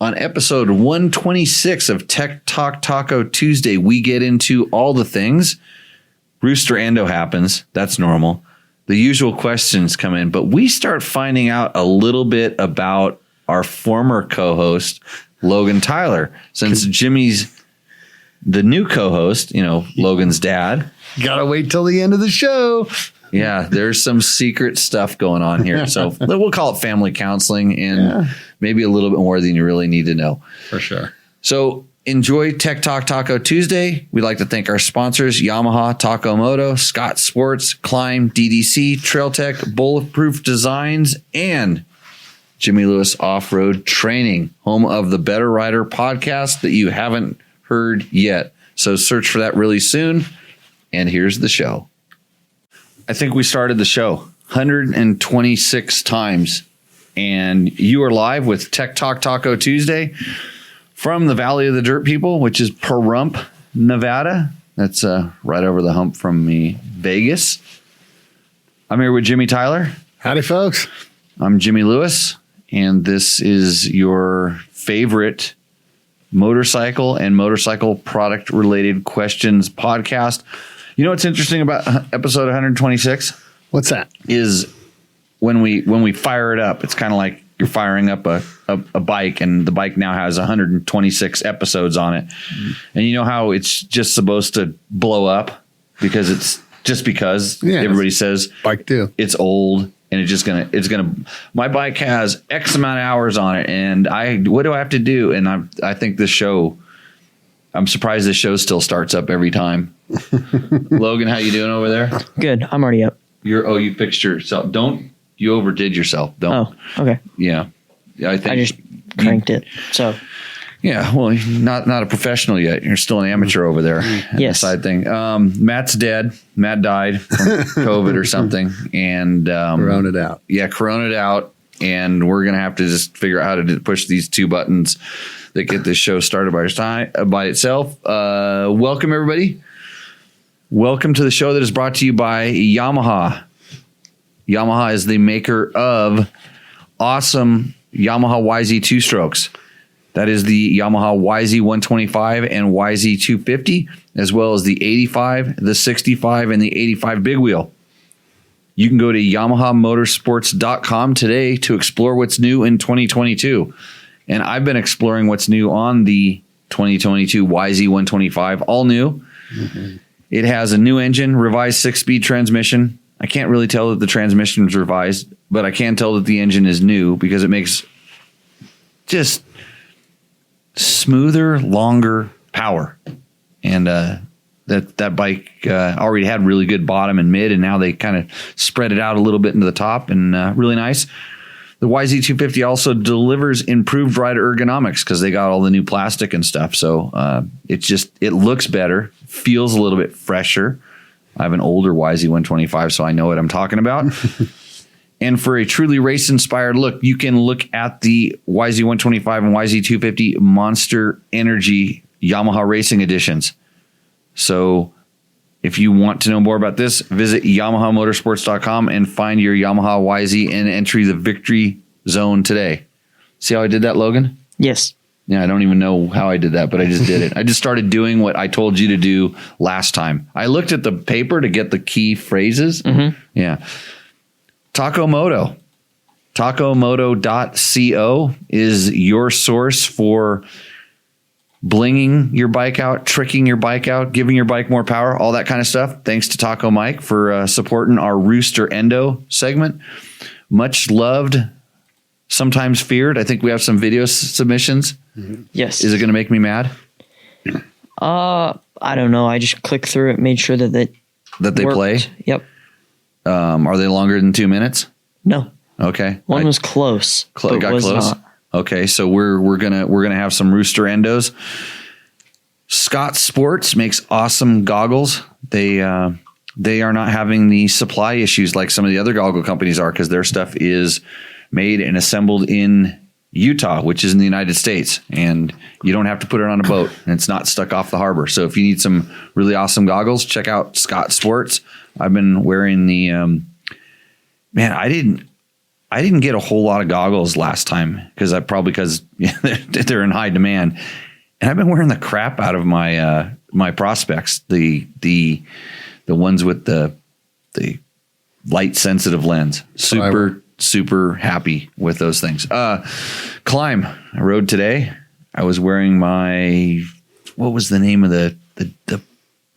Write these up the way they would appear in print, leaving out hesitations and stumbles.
On episode 126 of Tech Talk Taco Tuesday, we get into all the things. Rooster Endo happens. That's normal. The usual questions come in, but we start finding out a little bit about our former co-host, Logan Tyler. Since Jimmy's the new co-host, Logan's dad. Gotta wait till the end of the show. Yeah, there's some secret stuff going on here. So we'll call it family counseling and maybe a little bit more than you really need to know. For sure. So enjoy Tech Talk Taco Tuesday. We'd like to thank our sponsors, Yamaha, Taco Moto, Scott Sports, Climb, DDC, Trail Tech, BulletProof Designs, and Jimmy Lewis Off-Road Training, home of the Better Rider podcast that you haven't heard yet. So search for that really soon. And here's the show. I think we started the show 126 times, and you are live with Tech Talk Taco Tuesday from the Valley of the Dirt People, which is Pahrump, Nevada. That's right over the hump from me, Vegas. I'm here with Jimmy Tyler. Howdy, folks. I'm Jimmy Lewis, and this is your favorite motorcycle and motorcycle product related questions podcast. You know what's interesting about episode 126? What's that? Is when we fire it up, it's kind of like you're firing up a bike, and the bike now has 126 episodes on it. And you know how it's just supposed to blow up because everybody says bike too. It's old and it's gonna my bike has X amount of hours on it, and what do I have to do? And I think this show, I'm surprised this show still starts up every time. Logan, how you doing over there? Good. I'm already up. You fixed yourself. You overdid yourself. Don't. Oh, okay. Yeah. I just cranked it. So. Yeah. Well, not a professional yet. You're still an amateur over there. Yes. Side thing. Matt's dead. Matt died from COVID or something. And Corona'd out. Yeah, corona'd out. And we're going to have to just figure out how to push these two buttons that get this show started by itself. Welcome, everybody. Welcome to the show that is brought to you by Yamaha. Yamaha is the maker of awesome Yamaha YZ 2-strokes. That is the Yamaha YZ 125 and YZ 250, as well as the 85, the 65, and the 85 big wheel. You can go to YamahaMotorsports.com today to explore what's new in 2022. And I've been exploring what's new on the 2022 YZ 125, all new. Mm-hmm. It has a new engine, revised 6-speed transmission. I can't really tell that the transmission is revised, but I can tell that the engine is new because it makes just smoother, longer power. And that bike already had really good bottom and mid, and now they kind of spread it out a little bit into the top, and really nice. The YZ250 also delivers improved rider ergonomics because they got all the new plastic and stuff. So it looks better, feels a little bit fresher. I have an older YZ125, so I know what I'm talking about. And for a truly race-inspired look, you can look at the YZ125 and YZ250 Monster Energy Yamaha Racing Editions. So if you want to know more about this, visit YamahaMotorsports.com and find your Yamaha YZ and enter the victory zone today. See how I did that, Logan? Yes. Yeah, I don't even know how I did that, but I just did it. I just started doing what I told you to do last time. I looked at the paper to get the key phrases. Mm-hmm. Yeah. Taco Moto. TacoMoto.co is your source for blinging your bike out, tricking your bike out, giving your bike more power, all that kind of stuff. Thanks to Taco Mike for supporting our Rooster Endo segment. Much loved, sometimes feared. I think we have some video submissions. Yes. Is it going to make me mad? I don't know. I just clicked through it, made sure that they worked. Play? Yep. Are they longer than 2 minutes? No. Okay. One was close. Got close. Not. Okay, so we're gonna have some Rooster Endos. Scott Sports makes awesome goggles. They are not having the supply issues like some of the other goggle companies are because their stuff is made and assembled in Utah, which is in the United States, and you don't have to put it on a boat, and it's not stuck off the harbor. So if you need some really awesome goggles, check out Scott Sports. I've been wearing the I didn't get a whole lot of goggles last time because they're in high demand, and I've been wearing the crap out of my my Prospects, the ones with the light sensitive lens. Super happy with those things. Climb. I rode today. I was wearing what was the name of the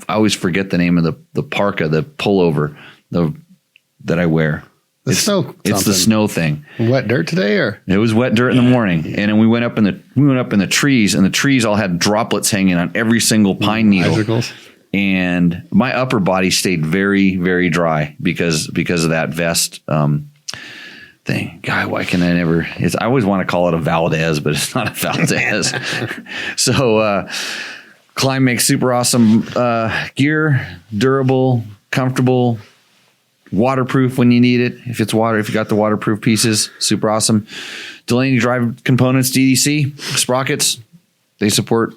I always forget the name of the parka, the pullover that I wear. It's the snow thing. Wet dirt today, or it was wet dirt in the morning, and then we went up in the trees, and the trees all had droplets hanging on every single pine needle. Icicles. And my upper body stayed very, very dry because of that vest thing. God, why can I never? I always want to call it a Valdez, but it's not a Valdez. So Climb makes super awesome gear, durable, comfortable, waterproof when you need it. If you got the waterproof pieces, super awesome. Delaney Drive Components, DDC sprockets. They support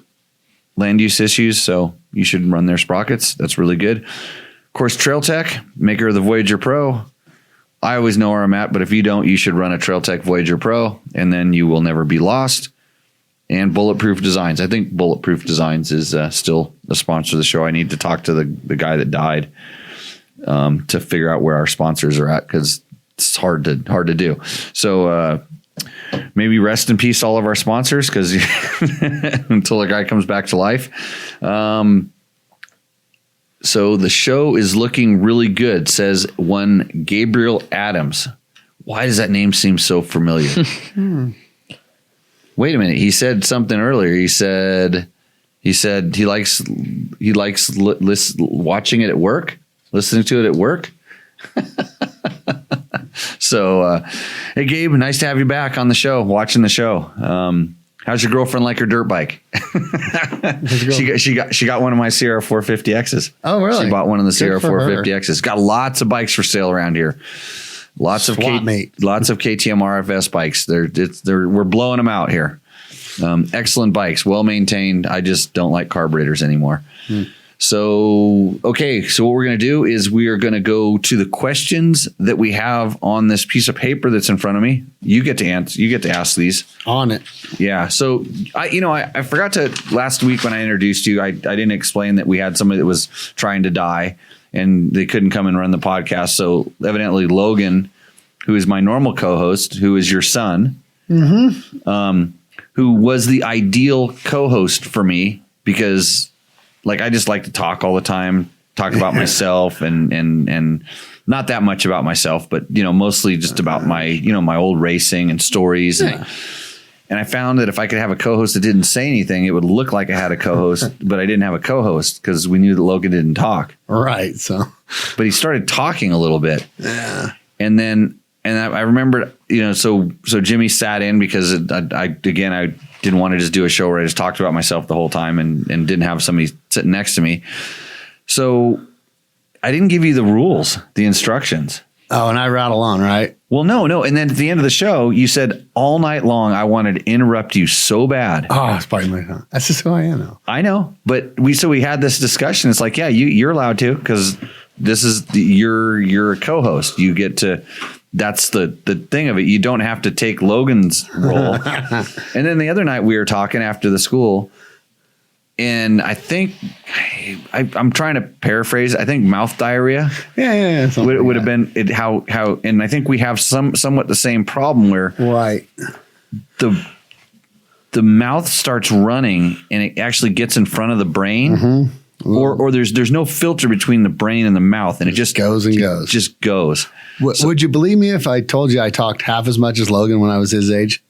land use issues, so you should run their sprockets. That's really good. Of course, Trail Tech, maker of the Voyager Pro. I always know where I'm at, but if you don't, you should run a Trail Tech Voyager Pro, and then you will never be lost. And BulletProof Designs. I think BulletProof Designs is still a sponsor of the show. I need to talk to the guy that died to figure out where our sponsors are at, because it's hard to do. So maybe rest in peace all of our sponsors, because until the guy comes back to life. So the show is looking really good, says one Gabriel Adams. Why does that name seem so familiar? Wait a minute. He said something earlier. He said he likes watching it at work, listening to it at work. So, hey Gabe, nice to have you back on the show, watching the show. How's your girlfriend like her dirt bike? She got one of my CR 450Xs. Oh, really? She bought one of the CR 450Xs. Got lots of bikes for sale around here. Lots of KTM RFS bikes. We're blowing them out here. Excellent bikes, well maintained. I just don't like carburetors anymore. So, okay. So what we're going to do is we are going to go to the questions that we have on this piece of paper that's in front of me. You get to answer. You get to ask these on it. Yeah. So I forgot to last week when I introduced you. I didn't explain that we had somebody that was trying to die and they couldn't come and run the podcast. So evidently Logan, who is my normal co-host, who is your son, who was the ideal co-host for me, because I just like to talk all the time, talk about myself and not that much about myself, but mostly just about my old racing and stories. And I found that if I could have a co-host that didn't say anything, it would look like I had a co-host, but I didn't have a co-host because we knew that Logan didn't talk. Right. But he started talking a little bit. Yeah. And I remembered, so Jimmy sat in because I didn't want to just do a show where I just talked about myself the whole time and didn't have somebody sitting next to me. So I didn't give you the rules, the instructions. Oh, and I rattle on, right? Well, no. And then at the end of the show, you said all night long, I wanted to interrupt you so bad. Oh, it's part of my time. That's just who I am now. I know. But we had this discussion. It's like, yeah, you're allowed to, because this is you're a co-host. You get to. That's the thing of it. You don't have to take Logan's role. And then the other night we were talking after the school, and I think I'm trying to paraphrase. I think mouth diarrhea. Yeah. Would have been it. How and I think we have somewhat the same problem where the mouth starts running and it actually gets in front of the brain. Or there's no filter between the brain and the mouth, and it just goes and goes. Just goes. Would you believe me if I told you I talked half as much as Logan when I was his age?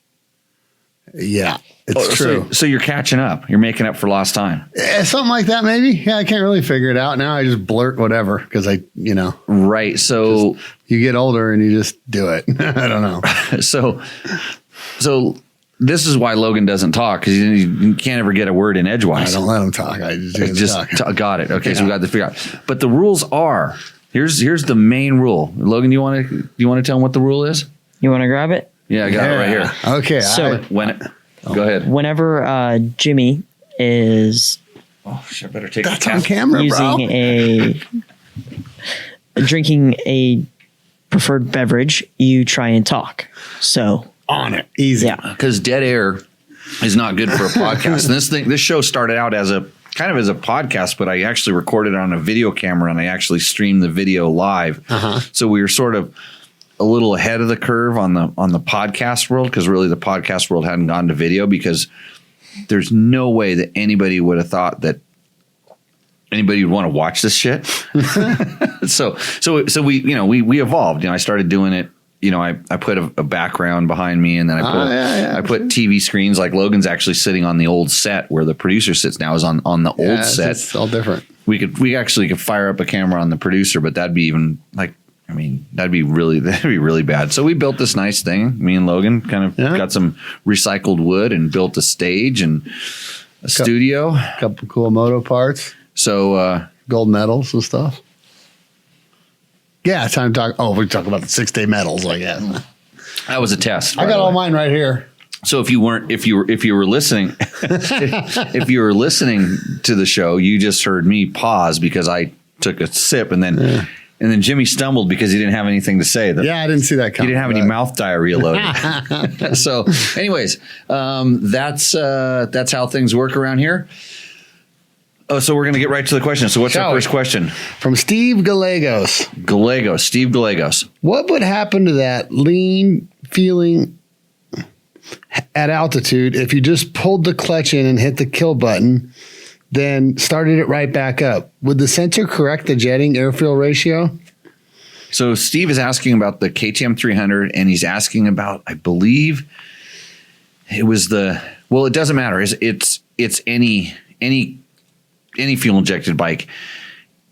Yeah, it's true. So you're catching up. You're making up for lost time. Something like that, maybe. Yeah, I can't really figure it out now. I just blurt whatever because Right. So you get older and you just do it. I don't know. So. This is why Logan doesn't talk, because you can't ever get a word in edgewise. I don't let him talk. I just got it. Okay, so we got to figure out. But the rules are here's the main rule. Logan, you want to tell him what the rule is? You want to grab it? Yeah, I got it right here. Okay. So go ahead. Whenever Jimmy is I better take that's on camera, using bro. drinking a preferred beverage, you try and talk. So On it. Easy. yeah, Because dead air is not good for a podcast. And this show started out as a kind of as a podcast, but I actually recorded it on a video camera and I actually streamed the video live. So we were sort of a little ahead of the curve on the podcast world, because really the podcast world hadn't gone to video, because there's no way that anybody would have thought that anybody would want to watch this shit. so we evolved. I started doing it. I put a background behind me, and then I put TV screens. Like Logan's actually sitting on the old set where the producer sits now, is on the old set. It's all different. We actually could fire up a camera on the producer, but that'd be even that'd be really bad. So we built this nice thing. Me and Logan kind of got some recycled wood and built a stage and a studio. A couple cool Moto parts. So gold medals and stuff. Yeah, time to talk. Oh, we talk about the 6-day medals, I guess. that was a test. I got all mine right here. So if you were listening, if you were listening to the show, you just heard me pause because I took a sip, and then Jimmy stumbled because he didn't have anything to say. I didn't see that coming. He didn't have any mouth diarrhea loaded. So, anyways, that's how things work around here. Oh, so we're going to get right to the question. So what's our first question? From Steve Gallegos. Steve Gallegos. What would happen to that lean feeling at altitude if you just pulled the clutch in and hit the kill button, then started it right back up? Would the sensor correct the jetting air-fuel ratio? So Steve is asking about the KTM 300, and he's asking about, I believe it was it doesn't matter. It's any fuel injected bike.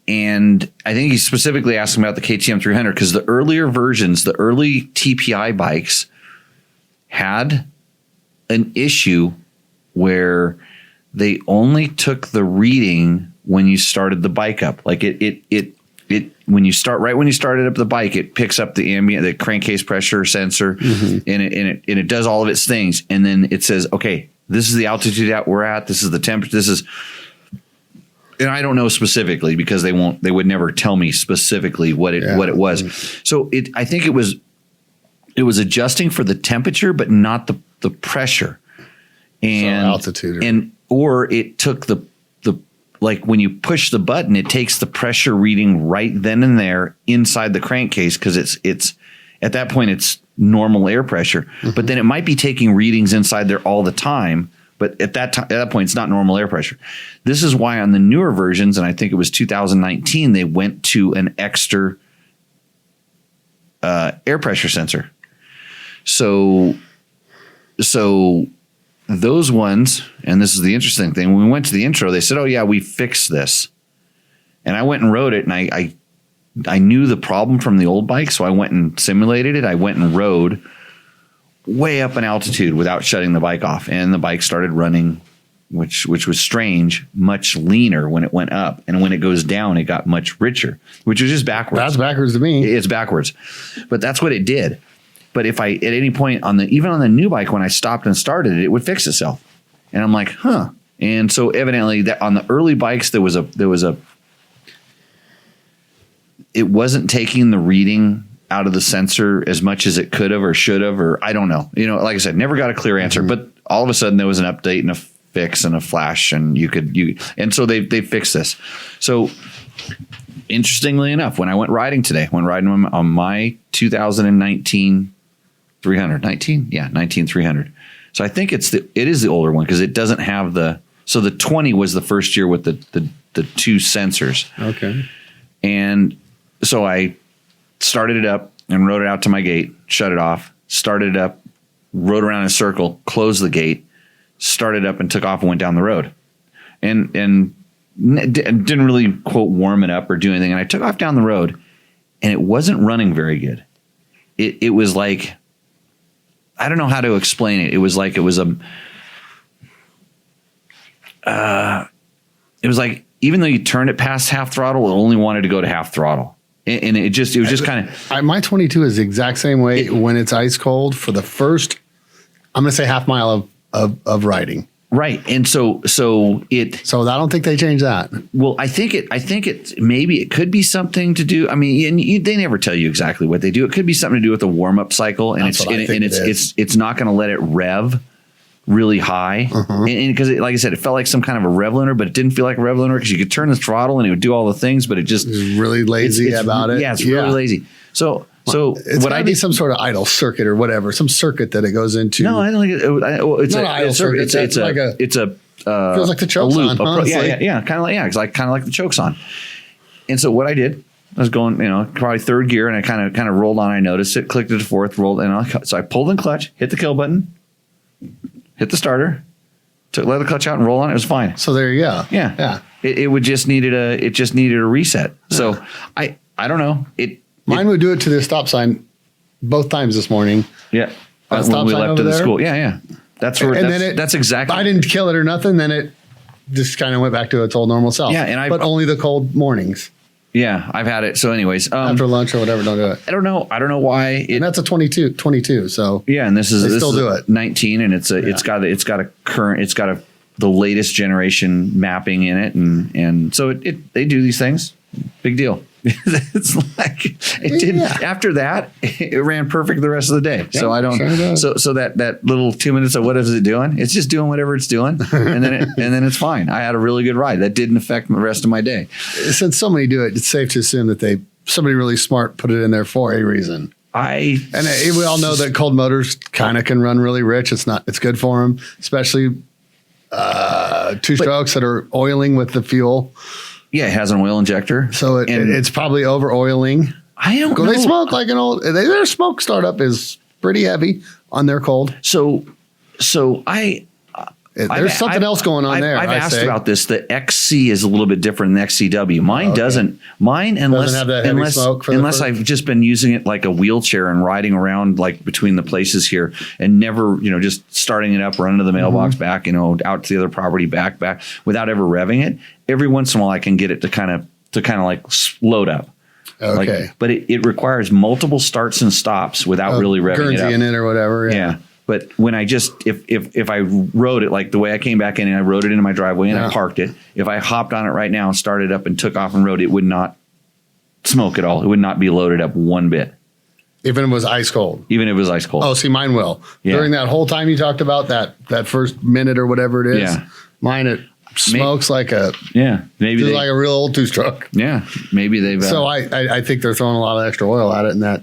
And I think he's specifically asking about the KTM 300 because the earlier versions, the early TPI bikes had an issue where they only took the reading when you started the bike up. Like when you started up the bike, it picks up the crankcase pressure sensor, and it does all of its things. And then it says, okay, this is the altitude that we're at. This is the temperature. And I don't know specifically because they would never tell me specifically what it was. So I think it was adjusting for the temperature, but not the pressure and altitude, or it took the like when you push the button, it takes the pressure reading right then and there inside the crankcase because it's at that point it's normal air pressure, but then it might be taking readings inside there all the time. But at that point, it's not normal air pressure. This is why on the newer versions, and I think it was 2019, they went to an extra air pressure sensor. So those ones, and this is the interesting thing, when we went to the intro, they said, oh yeah, we fixed this. And I went and rode it, and I knew the problem from the old bike, so I went and simulated it. I went and rode way up in altitude without shutting the bike off, and the bike started running, which was strange, much leaner when it went up, and when it goes down it got much richer, which is just backwards. That's backwards to me. It's backwards, but that's what it did. But if I at any point even on the new bike, when I stopped and started it would fix itself, and I'm like, huh. And so evidently that on the early bikes there was a it wasn't taking the reading out of the sensor as much as it could have or should have, or I don't know. Like I said, never got a clear answer, but all of a sudden there was an update and a fix and a flash, and and so they fixed this. So interestingly enough, when I went riding today, on my 2019 300, 19 300. So I think it is the older one because it doesn't have so the 20 was the first year with the two sensors. Okay. And so I started it up and rode it out to my gate, shut it off, started it up, rode around in a circle, closed the gate, started up and took off and went down the road. And didn't really, quote, warm it up or do anything. And I took off down the road and it wasn't running very good. It was like, I don't know how to explain it. It was like even though you turned it past half throttle, it only wanted to go to half throttle. And it was just kind of. My 22 is the exact same way when it's ice cold for the first, I'm going to say half mile of riding. Right. And so it, So I don't think they changed that. well, I think maybe it could be something to do. I mean, and they never tell you exactly what they do. It could be something to do with the warm up cycle, and it's not going to let it rev really high. And because like I said, it felt like some kind of a rev limiter, but it didn't feel like a rev limiter because you could turn the throttle and it would do all the things, but it just It's really lazy about it. Yeah, it's really lazy. So It's what gotta be some sort of idle circuit or whatever, some circuit that it goes into. no, I don't think it's Not an idle circuit. Feels like the choke's on. Yeah, kind of like the choke's on. And so what I did, I was going, probably third gear, and I kind of rolled on. I noticed it, clicked it to fourth, rolled, and so I pulled in clutch, hit the kill button, hit the starter, let the clutch out, and roll on. It was fine. So there you go. Yeah. It just needed a reset. So I don't know. Mine would do it to the stop sign both times this morning. Yeah. That When we stop sign left over to the there? school. Yeah. That's exactly. I didn't kill it or nothing. Then it just kind of went back to its old normal self. Yeah, but only the cold mornings Yeah, I've had it. So anyways, after lunch or whatever. Don't do it. I don't know why And that's a 22. So yeah. And this is still do it. 19, and it's got the latest generation mapping in it. And so they do these things. Big deal. It's like it did. Yeah. After that, it ran perfect the rest of the day. So I don't. Sure does. So that little 2 minutes of what is it doing? It's just doing whatever it's doing, and then it's fine. I had a really good ride. That didn't affect the rest of my day. Since so many do it, it's safe to assume that somebody really smart put it in there for a reason. We all know that cold motors kind of can run really rich. It's good for them, especially two strokes that are oiling with the fuel. Yeah, it has an oil injector. So it's probably over oiling. I don't know. They smoke like their smoke startup is pretty heavy on their cold. So There's something else going on there. I've asked about this. The XC is a little bit different than XCW. Mine doesn't. Mine unless have that heavy smoke for unless I've just been using it like a wheelchair and riding around like between the places here and never just starting it up, running to the mailbox, back out to the other property, back without ever revving it. Every once in a while, I can get it to kind of like load up. Okay, but it requires multiple starts and stops without really revving Guernsey it up. in it or whatever. Yeah. But when I if I rode it like the way I came back in and I rode it into my driveway and I parked it, if I hopped on it right now and started up and took off and rode, it would not smoke at all. It would not be loaded up one bit. Even if it was ice cold. Even if it was ice cold. Oh, see, mine will. Yeah. During that whole time you talked about that first minute or whatever it is, mine it smokes like a like a real old two-stroke. Yeah, maybe they've. So I think they're throwing a lot of extra oil at it in that.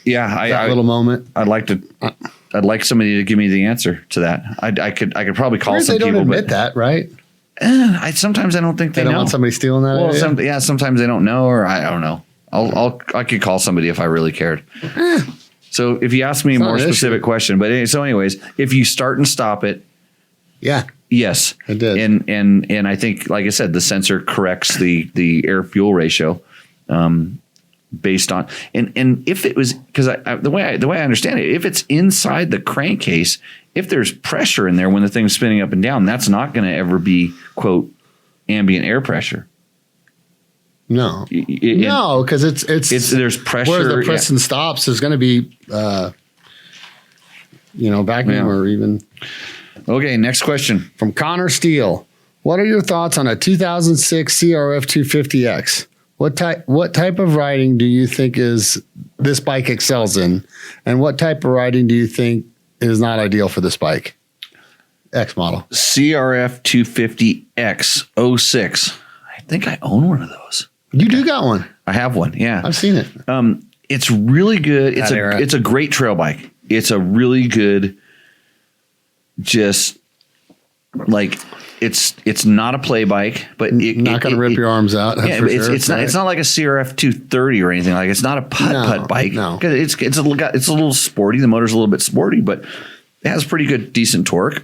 Yeah, that little moment. I'd like somebody to give me the answer to that. I could probably call some people. They don't admit that, right? Sometimes I don't think they don't know. want somebody stealing that. Well, sometimes they don't know, or I don't know. I could call somebody if I really cared. So if you ask me a more specific question, but anyways, if you start and stop it, yes, it did. And I think, like I said, the sensor corrects the air fuel ratio. Based on and if it was because the way I understand it, if it's inside the crankcase, if there's pressure in there when the thing's spinning up and down, that's not going to ever be quote ambient air pressure. No, because it's there's pressure. Where the press and stops is going to be vacuum or even. Okay, next question from Connor Steele. What are your thoughts on a 2006 CRF 250X? What type of riding do you think this bike excels in? And what type of riding do you think is not ideal for this bike? X model. CRF 250X 06. I think I own one of those. You do got one. I have one, yeah. I've seen it. It's really good. It's a great trail bike. It's a really good, just like it's not a play bike, but not going to rip your arms out. Yeah, but it's not like a CRF 230 or anything. Like it's not a putt bike. No, it's a little sporty. The motor's a little bit sporty, but it has pretty good, decent torque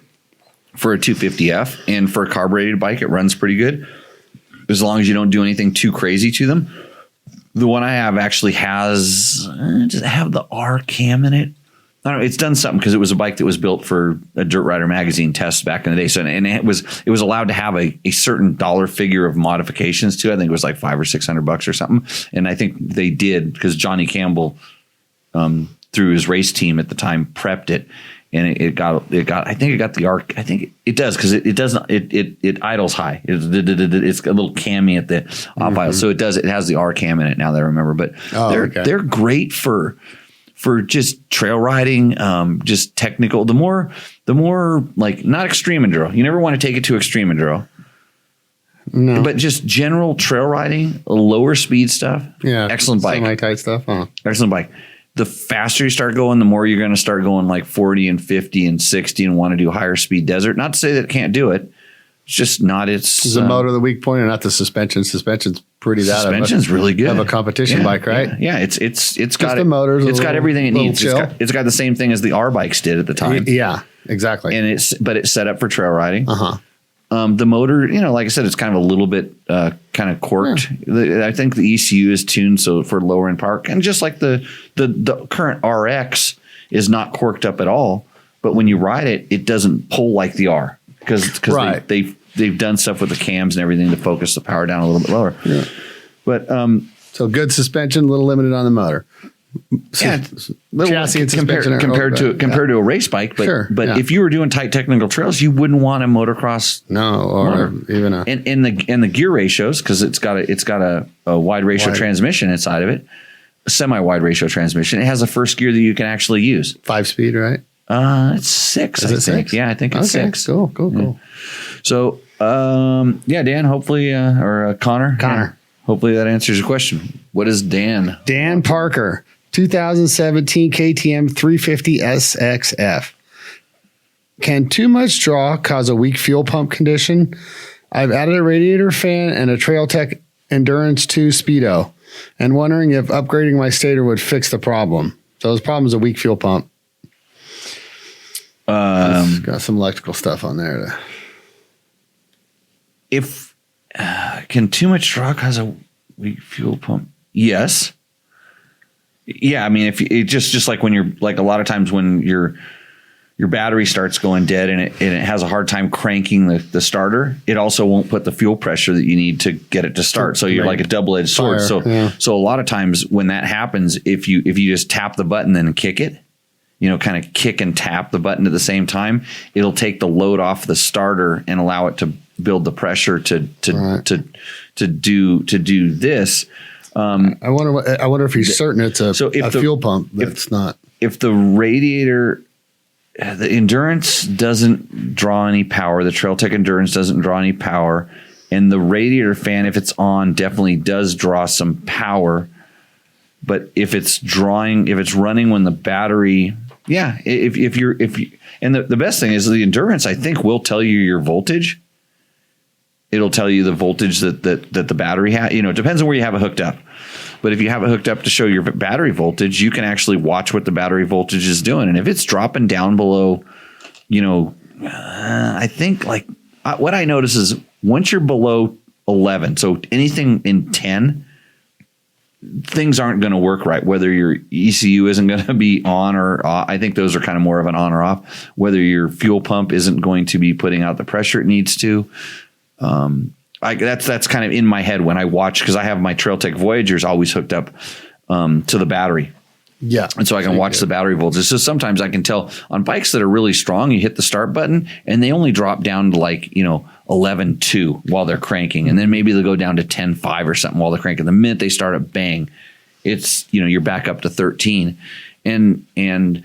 for a 250F, and for a carbureted bike, it runs pretty good as long as you don't do anything too crazy to them. The one I have actually does it have the R cam in it? I don't know. It's done something because it was a bike that was built for a Dirt Rider magazine test back in the day. So, and it was allowed to have a certain dollar figure of modifications to it. I think it was like $500 or $600 or something. And I think they did because Johnny Campbell, through his race team at the time, prepped it. and it got. I think it got the arc. I think it does because it doesn't. It idles high. It's a little cami at the off idle, so it does. It has the R cam in it now that I remember. But they're great for just trail riding, just technical. The more like not extreme enduro. You never want to take it to extreme enduro. No. But just general trail riding, lower speed stuff. Yeah. Excellent bike. Semi-tight stuff. Huh? Excellent bike. The faster you start going, the more you're going to start going like 40 and 50 and 60 and want to do higher speed desert. Not to say that it can't do it. It's just not its. Is the motor the weak point or not the suspension? Suspension's pretty that. Suspension's really good. Of a competition bike, right? Yeah. It's got the motors. It's got everything it needs. It's got the same thing as the R bikes did at the time. Yeah, exactly. And it's set up for trail riding. Uh-huh. The motor, like I said, it's kind of a little bit kind of corked. Yeah. I think the ECU is tuned so for lower end power, and just like the current RX is not corked up at all. But when you ride it, it doesn't pull like the R because they've done stuff with the cams and everything to focus the power down a little bit lower. Yeah. But so good suspension, a little limited on the motor. Yeah, chassis and suspension compared to a race bike, but if you were doing tight technical trails, you wouldn't want a motocross. No, or even a and the gear ratios because it's got a wide ratio transmission inside of it, a semi-wide ratio transmission. It has a first gear that you can actually use. 5-speed, right? It's 6. Is it 6? Yeah, I think it's 6. Cool. Yeah. So, Dan, hopefully, or Connor. Yeah, hopefully that answers your question. What is Dan? Dan Parker. 2017 KTM 350 SXF. Can too much draw cause a weak fuel pump condition? I've added a radiator fan and a Trail Tech Endurance 2 Speedo and wondering if upgrading my stator would fix the problem. So his problem is a weak fuel pump. Got some electrical stuff on there. If can too much draw cause a weak fuel pump? Yes. Yeah, I mean, if it just like when you're like a lot of times when your battery starts going dead and it has a hard time cranking the starter, it also won't put the fuel pressure that you need to get it to start. So you're like a double-edged sword. So a lot of times when that happens, if you just tap the button and kick it, kind of kick and tap the button at the same time, it'll take the load off the starter and allow it to build the pressure to do this. I wonder if he's certain it's a fuel pump. That's not. If the radiator, the Endurance doesn't draw any power, the Trail Tech Endurance doesn't draw any power, and the radiator fan, if it's on, definitely does draw some power. But if it's running when the battery, and the best thing is the Endurance, I think, will tell you your voltage. It'll tell you the voltage that the battery has. It depends on where you have it hooked up. But if you have it hooked up to show your battery voltage, you can actually watch what the battery voltage is doing. And if it's dropping down below, I think what I notice is once you're below 11, so anything in 10, things aren't going to work right. Whether your ECU isn't going to be on or off, I think those are kind of more of an on or off. Whether your fuel pump isn't going to be putting out the pressure it needs to. That's kind of in my head when I watch, because I have my Trail Tech Voyagers always hooked up to the battery. Yeah. And so I can watch the battery voltage. So sometimes I can tell on bikes that are really strong, you hit the start button and they only drop down to 11.2 while they're cranking. And then maybe they'll go down to 10.5 or something while they're cranking. The minute they start up, bang, it's, you're back up to 13. And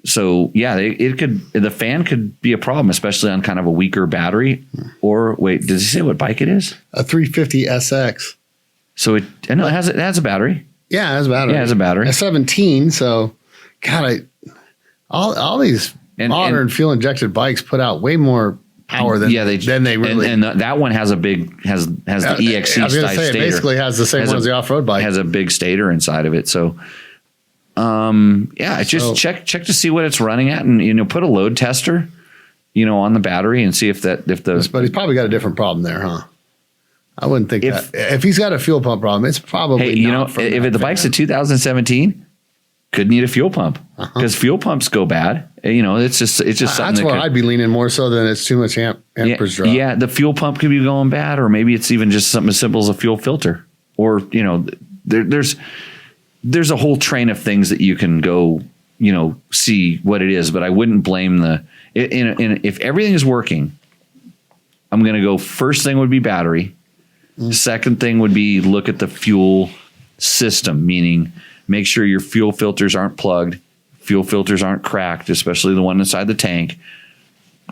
so, yeah, the fan could be a problem, especially on kind of a weaker battery. Or wait, does he say what bike it is? A 350 SX. So it has a battery. Yeah, it has a battery. Yeah, it has a battery. A 17. So, God, all these modern fuel injected bikes put out way more power than they really. And that one has the EXC. I was going to say it basically has the same one as the off road bike. It has a big stator inside of it. So. Check to see what it's running at, and put a load tester, on the battery and see if the. But he's probably got a different problem there, huh? I wouldn't think that if he's got a fuel pump problem, it's probably if the bike's a 2017, could need a fuel pump because fuel pumps go bad. It's just something. That's where I'd be leaning more so than it's too much amperage drop. Yeah, the fuel pump could be going bad, or maybe it's even just something as simple as a fuel filter, or there's a whole train of things that you can go see what it is, but I wouldn't blame if everything is working, I'm going to go first thing would be battery. Second thing would be look at the fuel system, meaning make sure your fuel filters aren't plugged, fuel filters aren't cracked, especially the one inside the tank.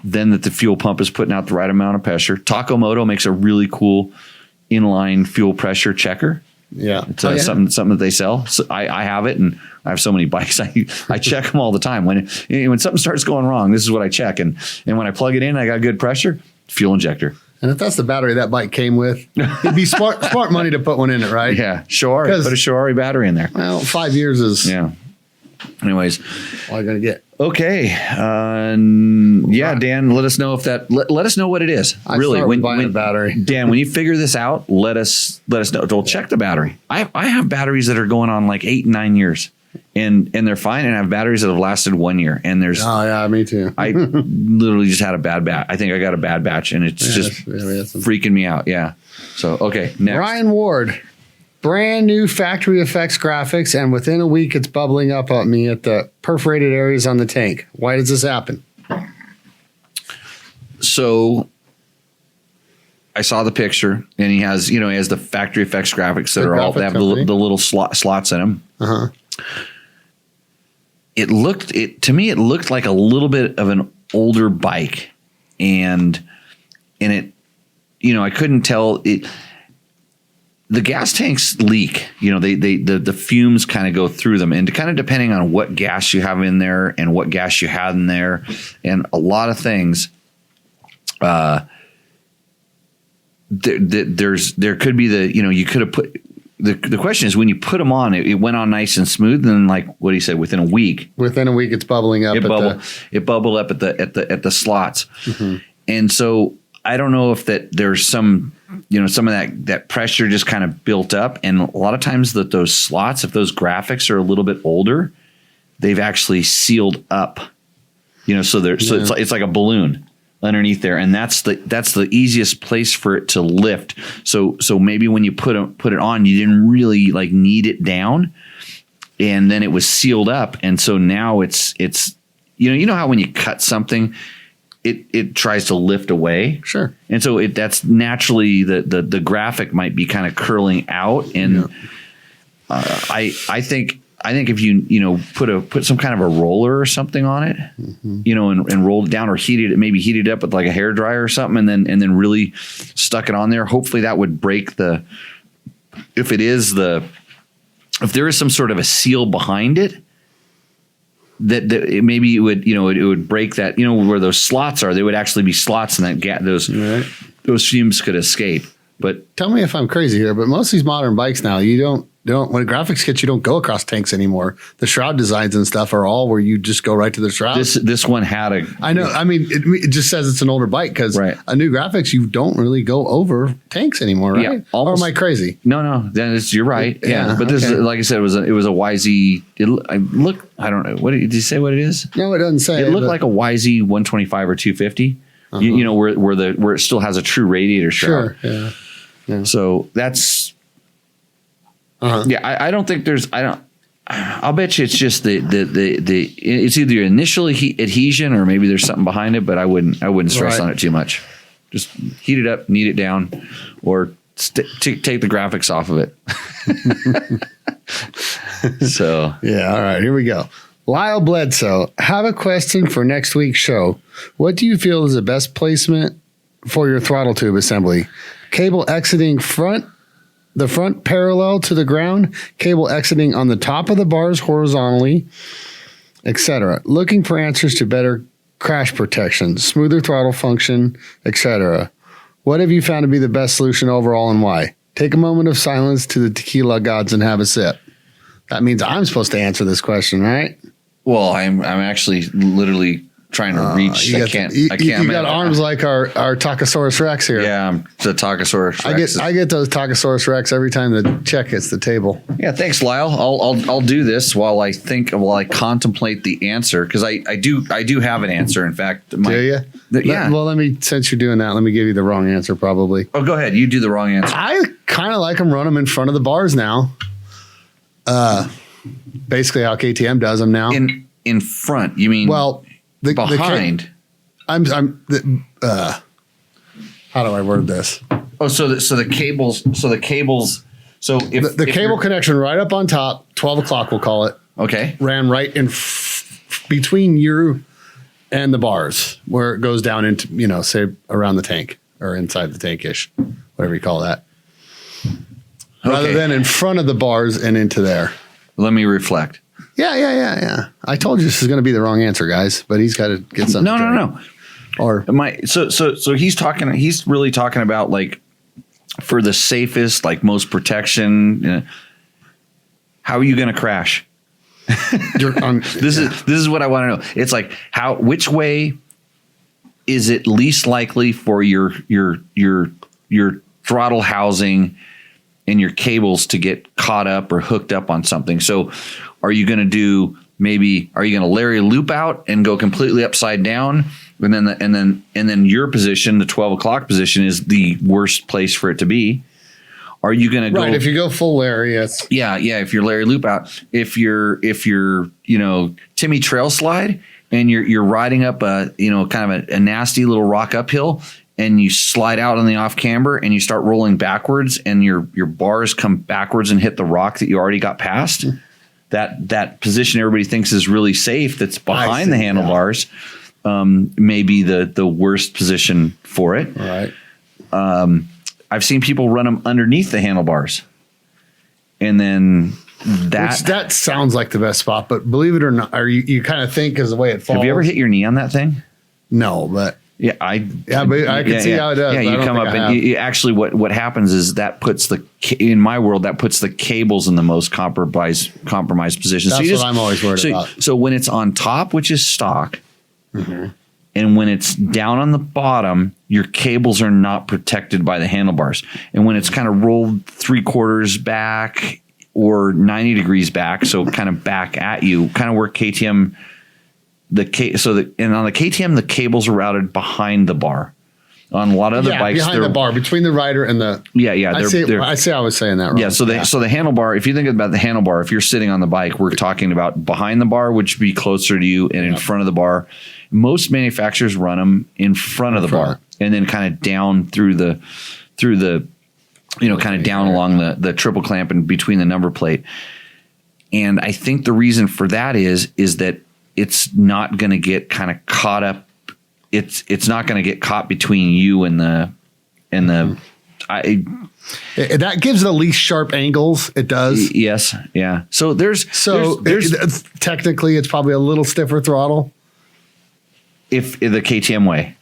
Then that the fuel pump is putting out the right amount of pressure. Moto makes a really cool inline fuel pressure checker. Yeah. It's something that they sell. So I have it, and I have so many bikes. I check them all the time. When something starts going wrong, this is what I check. And when I plug it in, I got good pressure, fuel injector. And if that's the battery that bike came with, it'd be smart money to put one in it, right? Yeah, Shoari. Put a Shoari battery in there. Well, 5 years is Anyways, all you're gonna get. Okay, Dan, let us know if that. Let us know what it is. Really, when buying a battery, Dan, when you figure this out, let us know. We'll check the battery. I have batteries that are going on like 8 and 9 years. And they're fine, and I have batteries that have lasted 1 year. And there's me too. I literally just had a bad batch. I think I got a bad batch, and it's freaking me out. Yeah. So okay, next. Ryan Ward, brand new factory effects graphics, and within a week it's bubbling up at me at the perforated areas on the tank. Why does this happen? So I saw the picture, and he has the factory effects graphics that they have the little slots in them. Uh-huh. To me it looked like a little bit of an older bike, and it, I couldn't tell it. The gas tanks leak, the fumes kind of go through them, and kind of depending on what gas you have in there and what gas you had in there, and a lot of things, there could be you could have put. The question is, when you put them on, it went on nice and smooth, and like what he said, within a week, it's bubbling up. It bubbled up at the slots, mm-hmm. And so I don't know if there's some some of that pressure just kind of built up, and a lot of times those slots, if those graphics are a little bit older, they've actually sealed up, so it's like a balloon underneath there, and that's the easiest place for it to lift. So maybe when you put it on, you didn't really like knead it down, and then it was sealed up, and so now it's how when you cut something, it tries to lift away. Sure. And so that's naturally the graphic might be kind of curling out, and I think if you put some kind of a roller or something on it, mm-hmm. And rolled it down, or heated it up with like a hair dryer or something, and then really stuck it on there, hopefully that would break if there is some sort of a seal behind it, that maybe it would break that, where those slots are, they would actually be slots, and that those fumes could escape. But tell me if I'm crazy here, but most of these modern bikes now, you don't when graphics kits, you don't go across tanks anymore. The shroud designs and stuff are all where you just go right to the shroud. This one had I know. I mean, it just says it's an older bike, because a new graphics, you don't really go over tanks anymore, right? Yeah, almost. Or am I crazy? No. Then you're right. Yeah. But this is, like I said, it was a YZ. I don't know. What did you say? What it is? No, it doesn't say. It looked like a YZ 125 or 250. Uh-huh. Where it still has a true radiator shroud. Sure. Yeah. So that's. Uh-huh. Yeah, I don't think I'll bet you it's just it's either initial adhesion, or maybe there's something behind it, but I wouldn't stress on it too much. Just heat it up, knead it down, or take the graphics off of it. So yeah, all right, here we go. Lyle Bledsoe, have a question for next week's show. What do you feel is the best placement for your throttle tube assembly? Cable exiting the front parallel to the ground, cable exiting on the top of the bars horizontally, etc. Looking for answers to better crash protection, smoother throttle function, etc. What have you found to be the best solution overall, and why? Take a moment of silence to the tequila gods and have a sip. That means I'm supposed to answer this question, right? Well, I'm actually literally trying to reach. I can't. You got arms like our Tacosaurus Rex here. Yeah, I'm the Tacosaurus Rex. I get those Tacosaurus Rex every time the check hits the table. Yeah, thanks, Lyle. I'll do this while I contemplate the answer, because I do have an answer. In fact, do you? Yeah. Well, since you're doing that, let me give you the wrong answer probably. Oh, go ahead. You do the wrong answer. I kind of like them run them in front of the bars now. Basically how KTM does them now. in front. You mean behind? How do I word this? Oh, so the cables. So if The cable connection right up on top, 12 o'clock we'll call it, okay, ran right in between you and the bars where it goes down into, say around the tank or inside the tank-ish, whatever you call that. Rather than in front of the bars and into there. Let me reflect. Yeah. I told you this is going to be the wrong answer, guys, but he's got to get something. No. Or so he's really talking about like for the safest, like most protection. How are you going to crash? This is what I want to know. It's like which way is it least likely for your throttle housing and your cables to get caught up or hooked up on something? So are you going to Larry loop out and go completely upside down? And then your position, the 12 o'clock position, is the worst place for it to be. Are you going to go? Right. If you go full Larry, yes. Yeah. If you're Larry loop out, if you're Timmy trail slide and you're riding up kind of a nasty little rock uphill, and you slide out on the off camber and you start rolling backwards, and your bars come backwards and hit the rock that you already got past. That position everybody thinks is really safe, that's behind the handlebars, may be the worst position for it. Right. I've seen people run them underneath the handlebars, and then that sounds like the best spot. But believe it or not, or you kind of think because the way it falls. Have you ever hit your knee on that thing? No, but but I can see how it does. Yeah, you come up and you actually what happens is that puts in my world that puts the cables in the most compromised position. That's what I'm always worried about. So when it's on top, which is stock. Mm-hmm. And when it's down on the bottom, your cables are not protected by the handlebars. And when it's kind of rolled 3/4 back or 90 degrees back, so kind of back at you, kind of where KTM, and on the KTM, the cables are routed behind the bar. On a lot of other bikes, behind the bar, between the rider and the I say I was saying that wrong. Yeah, so the handlebar, if you think about the handlebar, if you're sitting on the bike, we're talking about behind the bar, which would be closer to you, and in front of the bar. Most manufacturers run them in front of the bar, and then kind of down through the kind of down along the triple clamp and between the number plate. And I think the reason for that is that it's not going to get kind of caught up. It's not going to get caught between you and the. That gives the least sharp angles. It does. Yes. Yeah. So there's technically it's probably a little stiffer throttle. If the KTM way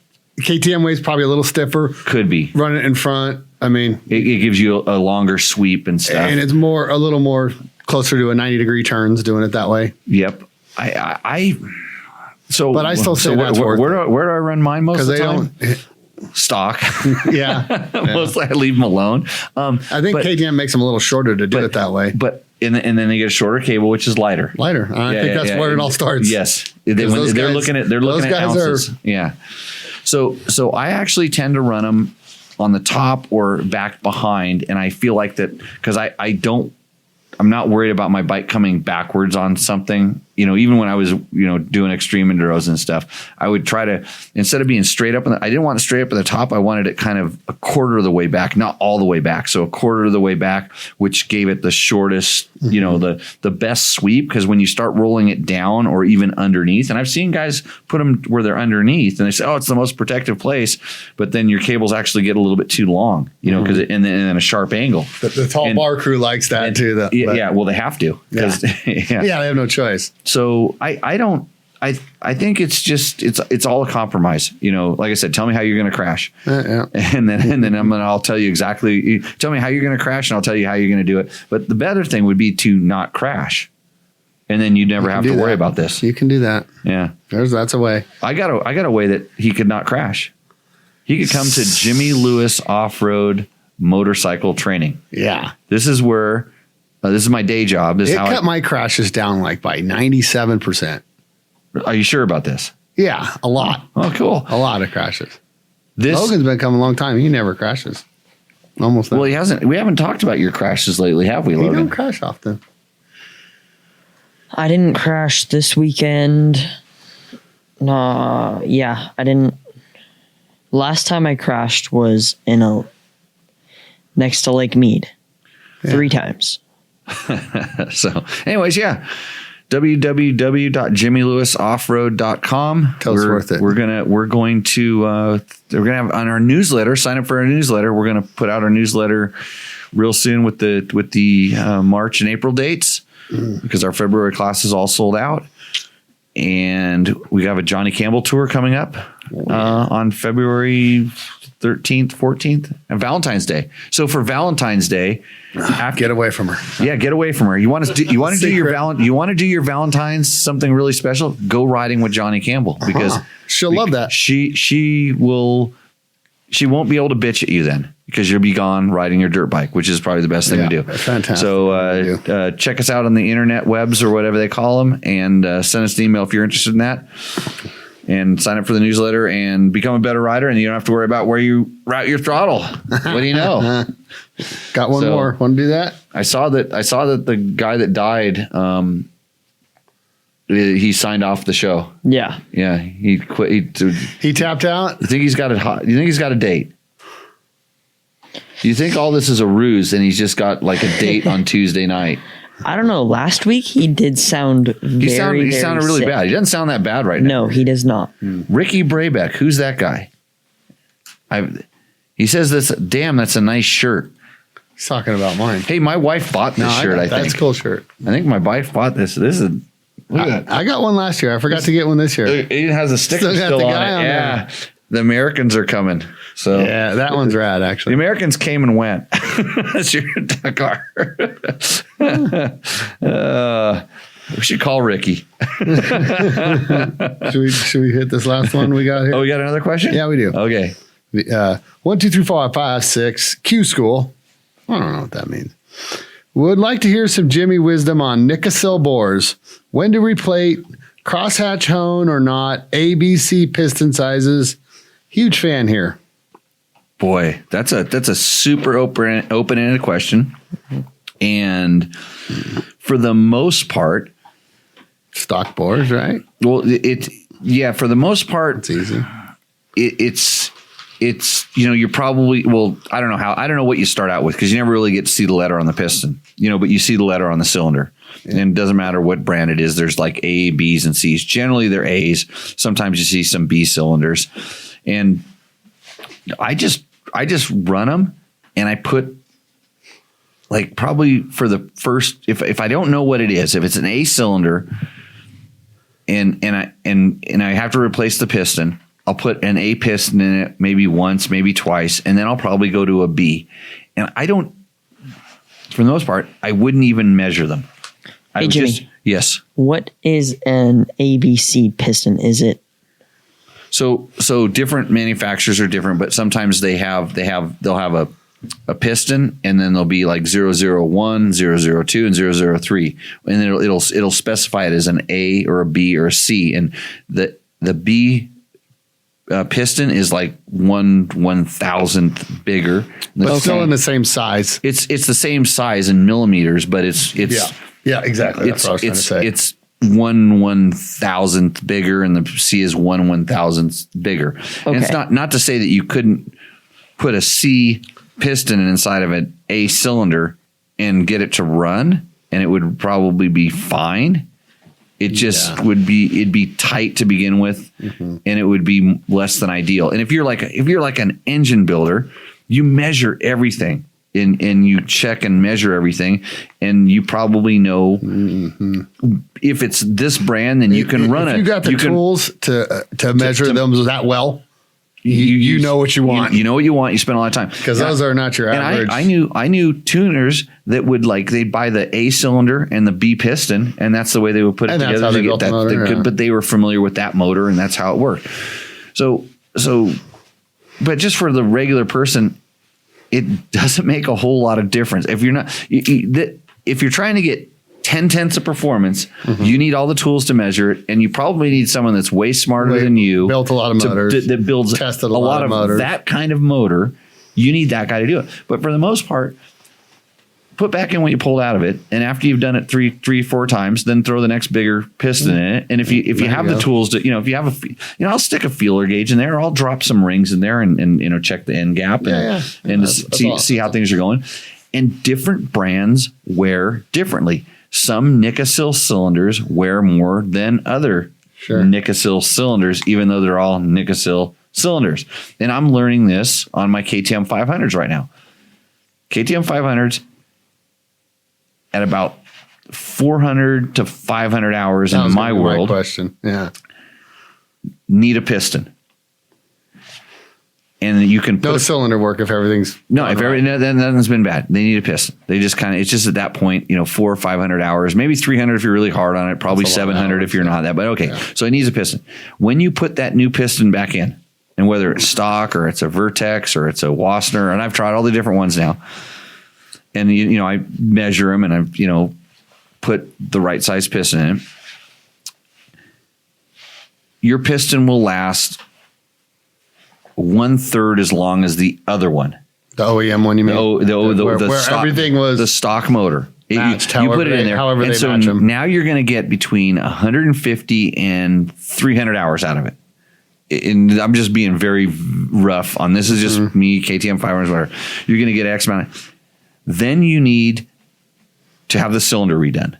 is probably a little stiffer. Could be. Run it in front. I mean, it gives you a longer sweep and stuff. And it's a little more closer to a 90-degree turns doing it that way. Yep. But I still say that's where do I run mine most of the time? Stock. Yeah. Mostly I leave them alone. I think KTM makes them a little shorter to do it that way. But and then they get a shorter cable, which is lighter. I think that's where it all starts. Yes. They're looking at ounces. Yeah. So I actually tend to run them on the top or back behind, and I feel like that because I'm not worried about my bike coming backwards on something. Even when I was, doing extreme enduros and stuff, I would try to, instead of being straight up, I didn't want it straight up at the top. I wanted it kind of a quarter of the way back, not all the way back. So a quarter of the way back, which gave it the shortest, the best sweep. Because when you start rolling it down or even underneath, and I've seen guys put them where they're underneath and they say, oh, it's the most protective place. But then your cables actually get a little bit too long, because and then a sharp angle. The tall bar crew likes that too. Well, they have to. They have no choice. So I think it's all a compromise. Like I said, tell me how you're going to crash, and then I'll tell you exactly. Tell me how you're going to crash, and I'll tell you how you're going to do it. But the better thing would be to not crash, and then you'd never have to worry about this. You can do that. Yeah, that's a way. I got a way that he could not crash. He could come to Jimmy Lewis Off-Road Motorcycle Training. Yeah, this is where. This is my day job. It cut my crashes down like by 97%. Are you sure about this? Yeah, a lot. Oh, cool. A lot of crashes. Logan's been coming a long time. He never crashes. Almost. Well, he hasn't. We haven't talked about your crashes lately, have we, Logan? You don't crash often. I didn't crash this weekend. No, yeah, I didn't. Last time I crashed was next to Lake Mead. 3 times. So, anyways, yeah. www.jimmylewisoffroad.com. Tell us worth it. We're going to have on our newsletter. Sign up for our newsletter. We're gonna put out our newsletter real soon with the March and April dates because our February class is all sold out, and we have a Johnny Campbell tour coming up on February 13th, 14th, and Valentine's Day. So for Valentine's Day, Get away from her. yeah, get away from her. You want to do your Valentine's something really special? Go riding with Johnny Campbell because She'll love that. She won't be able to bitch at you then because you'll be gone riding your dirt bike, which is probably the best thing to do. Fantastic. So check us out on the internet webs or whatever they call them, and send us an email if you're interested in that. And sign up for the newsletter and become a better rider, and you don't have to worry about where you route your throttle. What do you know? Got one more. Want to do that? I saw that the guy that died, he signed off the show. Yeah. Yeah, he quit. He tapped out. You think he's got a date? Do you think all this is a ruse and he's just got like a date on Tuesday night? I don't know. Last week he did sound He sounded really sick. bad. He doesn't sound that bad right now. No, he does not. Ricky Brabeck, who's that guy? He says this. Damn, that's a nice shirt. He's talking about mine. Hey, my wife bought this shirt. I think that's a cool shirt. I think my wife bought this. This is. Look at that. I got one last year. I forgot to get one this year. It has a sticker Still got still the on guy it. on Yeah, there. the Americans are coming. So Yeah, that one's rad, the actually. Americans came and went. That's your car. We should call Ricky. Should we hit this last one we got here? Oh, you got another question? Yeah, we do. Okay. 1, 2, 3, 4, 5, 6. Q school. I don't know what that means. Would like to hear some Jimmy wisdom on Nicosil bores. When to replate, crosshatch hone or not, ABC piston sizes. Huge fan here. Boy, that's a super open-ended question. And for the most part, Stock bores, right? well, for the most part, It's easy. it's you're probably, I don't know what you start out with because you never really get to see the letter on the piston, but you see the letter on the cylinder. And it doesn't matter what brand it is. There's like A, B's, and C's. Generally, they're A's. Sometimes you see some B cylinders. And I just run them, and I put like probably for the first, if I don't know what it is, if it's an A cylinder and I have to replace the piston, I'll put an A piston in it maybe once, maybe twice, and then I'll probably go to a B. And for the most part, I wouldn't even measure them. Hey, Jimmy. Yes. What is an ABC piston? Is it? So different manufacturers are different, but sometimes they'll have a piston, and then there'll be like 001, 002, and 003, and then it'll specify it as an A or a B or a C, and the B piston is like 1/1000th bigger, But still in the same size. It's the same size in millimeters, but it's Yeah, exactly. That's what I was trying to say. It's 1/1000th bigger, and the C is 1/1000th bigger. And it's not to say that you couldn't put a C piston inside of an A cylinder and get it to run, and it would probably be fine. It just it'd be tight to begin with, and it would be less than ideal. And if you're like an engine builder, you measure everything. And you check and measure everything, and you probably know if it's this brand, then you can run it. If you got the tools to measure them that well, you know what you want. You know what you want. You spend a lot of time because those are not your average. And I knew tuners that would they'd buy the A cylinder and the B piston, and that's the way they would put it together to get that. Motor, but they were familiar with that motor, and that's how it worked. So, but just for the regular person, it doesn't make a whole lot of difference. If you're not, if you're trying to get 10/10ths of performance, you need all the tools to measure it, and you probably need someone that's way smarter than you. Built a lot of motors. That builds tested a lot of motors. That kind of motor. You need that guy to do it. But for the most part, put back in what you pulled out of it, and after you've done it three, 4 times, then throw the next bigger piston in it. And if you have the tools to, if you have I'll stick a feeler gauge in there, or I'll drop some rings in there and check the end gap and see how things are going. And different brands wear differently. Some Nikasil cylinders wear more than other Nikasil cylinders, even though they're all Nikasil cylinders. And I'm learning this on my KTM 500s right now. KTM 500s at about 400 to 500 hours in my world. Question. Yeah. Need a piston. And you can put cylinder work if everything's then nothing's been bad. They need a piston. They just it's just at that point, 400 or 500 hours, maybe 300 if you're really hard on it, probably 700 if you're not that. But okay, so it needs a piston. When you put that new piston back in, and whether it's stock or it's a Vertex or it's a Wassner, and I've tried all the different ones now, and I measure them and I put the right size piston in. Your piston will last 1/3 as long as the other one. The OEM one, you mean? The stock, everything was the stock motor. You put it in there, however and they so match them. Now you're going to get between 150 and 300 hours out of it. And I'm just being very rough on this. Is just me, KTM 500, whatever. You're going to get X amount. Then you need to have the cylinder redone,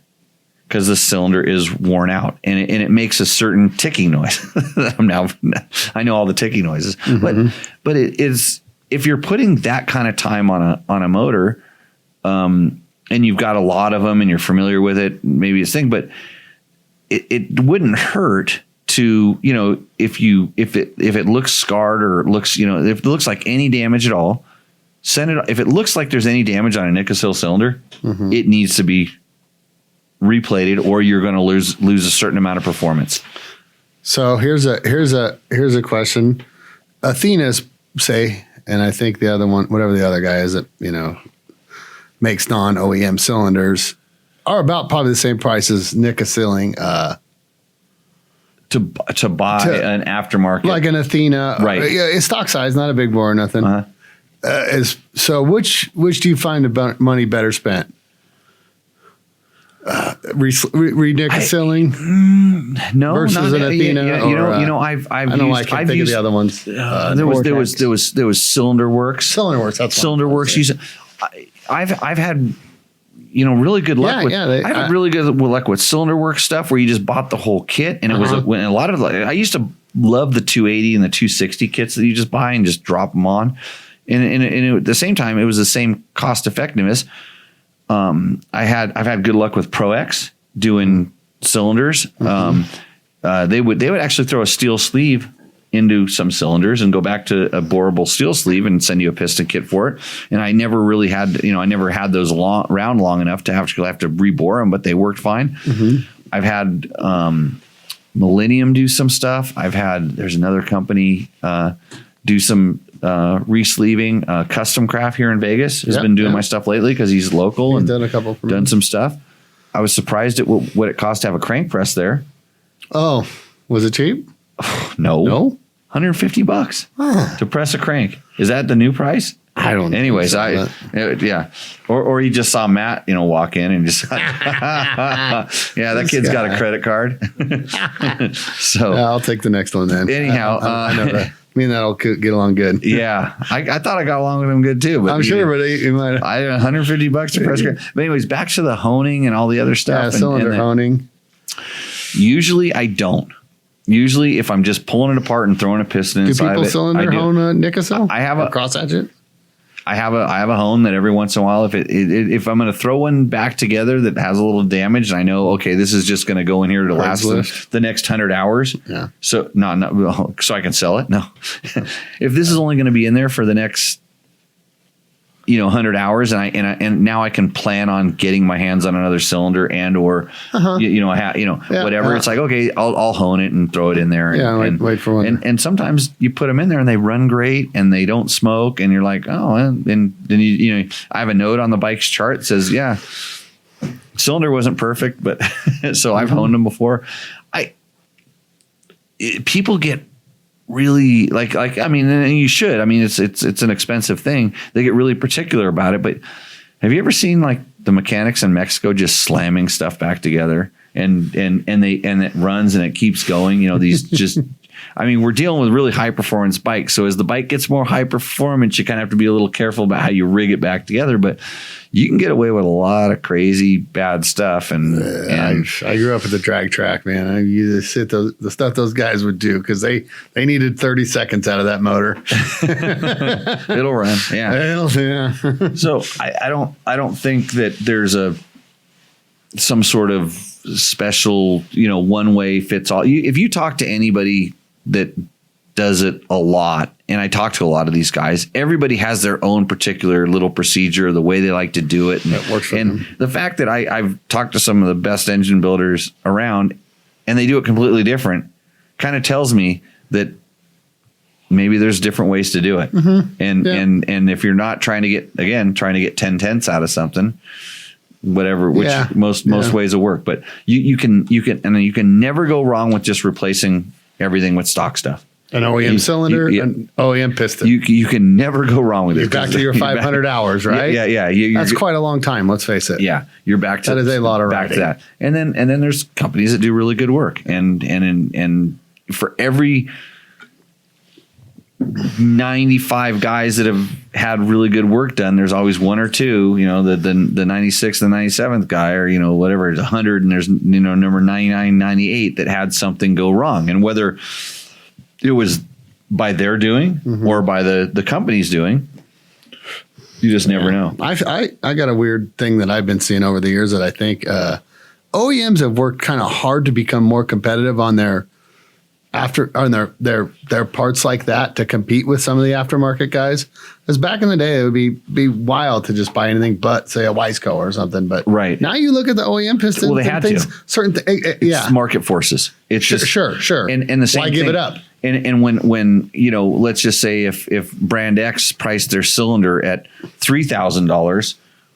because the cylinder is worn out and it makes a certain ticking noise. I know all the ticking noises, but it is, if you're putting that kind of time on a motor, and you've got a lot of them and you're familiar with it, maybe it's thing, but it wouldn't hurt to, if it looks scarred or it looks, if it looks like any damage at all, send it. If it looks like there's any damage on a Nikasil cylinder, it needs to be replated, or you're going to lose a certain amount of performance. So here's a question. Athena's say, and I think the other one, whatever the other guy is that makes non-OEM cylinders, are about probably the same price as Nikasiling. To buy an aftermarket, like an Athena, right? It's stock size, not a big bore or nothing. So which do you find the money better spent? Re-Nikasiling? No, versus an Athena. I've used the other ones. There was Cylinder Works. Cylinder Works. That's Cylinder Works. I've had really good luck with. I had really good luck with Cylinder Works stuff where you just bought the whole kit, and it was a lot of. I used to love the 280 and the 260 kits that you just buy and just drop them on, and at the same time it was the same cost effectiveness. I've had good luck with Pro X doing cylinders. They would actually throw a steel sleeve into some cylinders and go back to a boreable steel sleeve and send you a piston kit for it. And I never really had, I never had those round long enough to have to rebore them, but they worked fine. I've had Millennium do some stuff. There's another company do some re-sleeving. Custom Craft here in Vegas has been doing my stuff lately because he's local and done a couple for done some stuff. I was surprised at what it cost to have a crank press there. Oh, was it cheap? No. $150 to press a crank. Is that the new price? I don't know. Anyways, Or he just saw Matt, walk in and just, that kid's got a credit card. So I'll take the next one then. Anyhow, I know that. Me and that'll get along good. Yeah. I thought I got along with him good too, but I'm sure, but you might. I had $150 to press crank. But anyways, back to the honing and all the other stuff. Yeah, cylinder honing. Usually I don't. Usually, if I'm just pulling it apart and throwing a piston inside of it, do people cylinder hone a Nikasil? I have a cross hatchet. I have a hone that every once in a while, if I'm going to throw one back together that has a little damage, and I know, okay, this is just going to go in here to last the next 100 hours. Yeah. So so I can sell it. No, if this is only going to be in there for the next 100 hours, and now I can plan on getting my hands on another cylinder or whatever. It's like, okay, I'll hone it and throw it in there. And wait for one. And sometimes you put them in there and they run great and they don't smoke, and you're like, oh, and then I have a note on the bike's chart that says, yeah, cylinder wasn't perfect, but so I've honed them before. People get really and you should. I mean, it's an expensive thing. They get really particular about it, but have you ever seen like the mechanics in Mexico just slamming stuff back together and it runs and it keeps going? You know, these just, I mean, we're dealing with really high performance bikes. So as the bike gets more high performance, you kind of have to be a little careful about how you rig it back together, but you can get away with a lot of crazy bad stuff. And I grew up at the drag track, man. I used to sit the stuff those guys would do because they needed 30 seconds out of that motor. it'll run. Yeah. Yeah. So I don't think that there's some sort of special, you know, one way fits all. If you talk to anybody that does it a lot, and I talk to a lot of these guys, everybody has their own particular little procedure, the way they like to do it. And, that works for them. The fact that I've talked to some of the best engine builders around and they do it completely different kind of tells me that maybe there's different ways to do it. Mm-hmm. And if you're not trying to get 10/10 out of something, whatever, which most ways will work, but you can never go wrong with just replacing everything with stock stuff. An OEM cylinder, an OEM piston. You can never go wrong with it. You're back to your 500 hours, right? Yeah. That's quite a long time. Let's face it. Yeah, you're back to that is a lot of back riding. to that. And then there's companies that do really good work, and for every 95 guys that have had really good work done, there's always one or two, you know, the 96th and 97th guy, or, you know, whatever, it's 100, and there's, you know, number 99, 98 that had something go wrong. And whether it was by their doing or by the company's doing, you just never know. I got a weird thing that I've been seeing over the years that I think OEMs have worked kind of hard to become more competitive on their their parts like that to compete with some of the aftermarket guys. Because back in the day, it would be wild to just buy anything but, say, a Wiseco or something. But right now you look at the OEM pistons. Well, they had things, to. Certain It's market forces. It's sure. And the same Why thing. give it up? And when you know, let's just say if Brand X priced their cylinder at $3,000,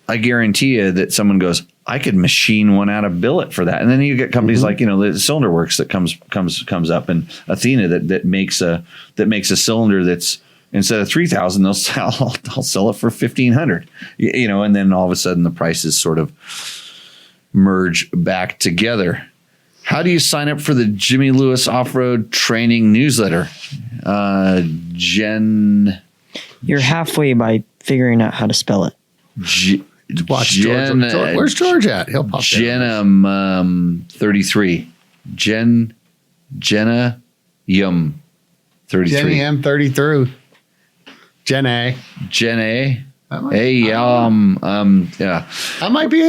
I guarantee you that someone goes, I could machine one out of billet for that. And then you get companies like, you know, the Cylinder Works that comes up, and Athena that makes a cylinder that's, instead of 3,000, they'll sell it for 1,500. You know, and then all of a sudden the prices sort of merge back together. How do you sign up for the Jimmy Lewis Off-Road Training newsletter? Jen, you're halfway by figuring out how to spell it. Watch George. Where's George at? He'll pop Jenna 33. Jenna Yum 33. Jenny M 33. Jen A. Yeah. That might be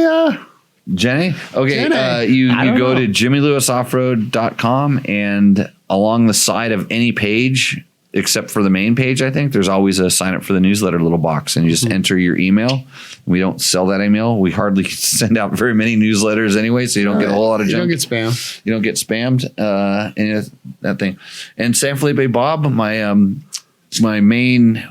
Jenny. Okay. Jenny. You don't go know. to jimmylewisoffroad.com, and along the side of any page, except for the main page, I think there's always a sign up for the newsletter little box, and you just enter your email. We don't sell that email. We hardly send out very many newsletters anyway, so you don't get a whole lot of junk. You don't get spam. You don't get spammed. Any of that thing. And San Felipe Bob, my main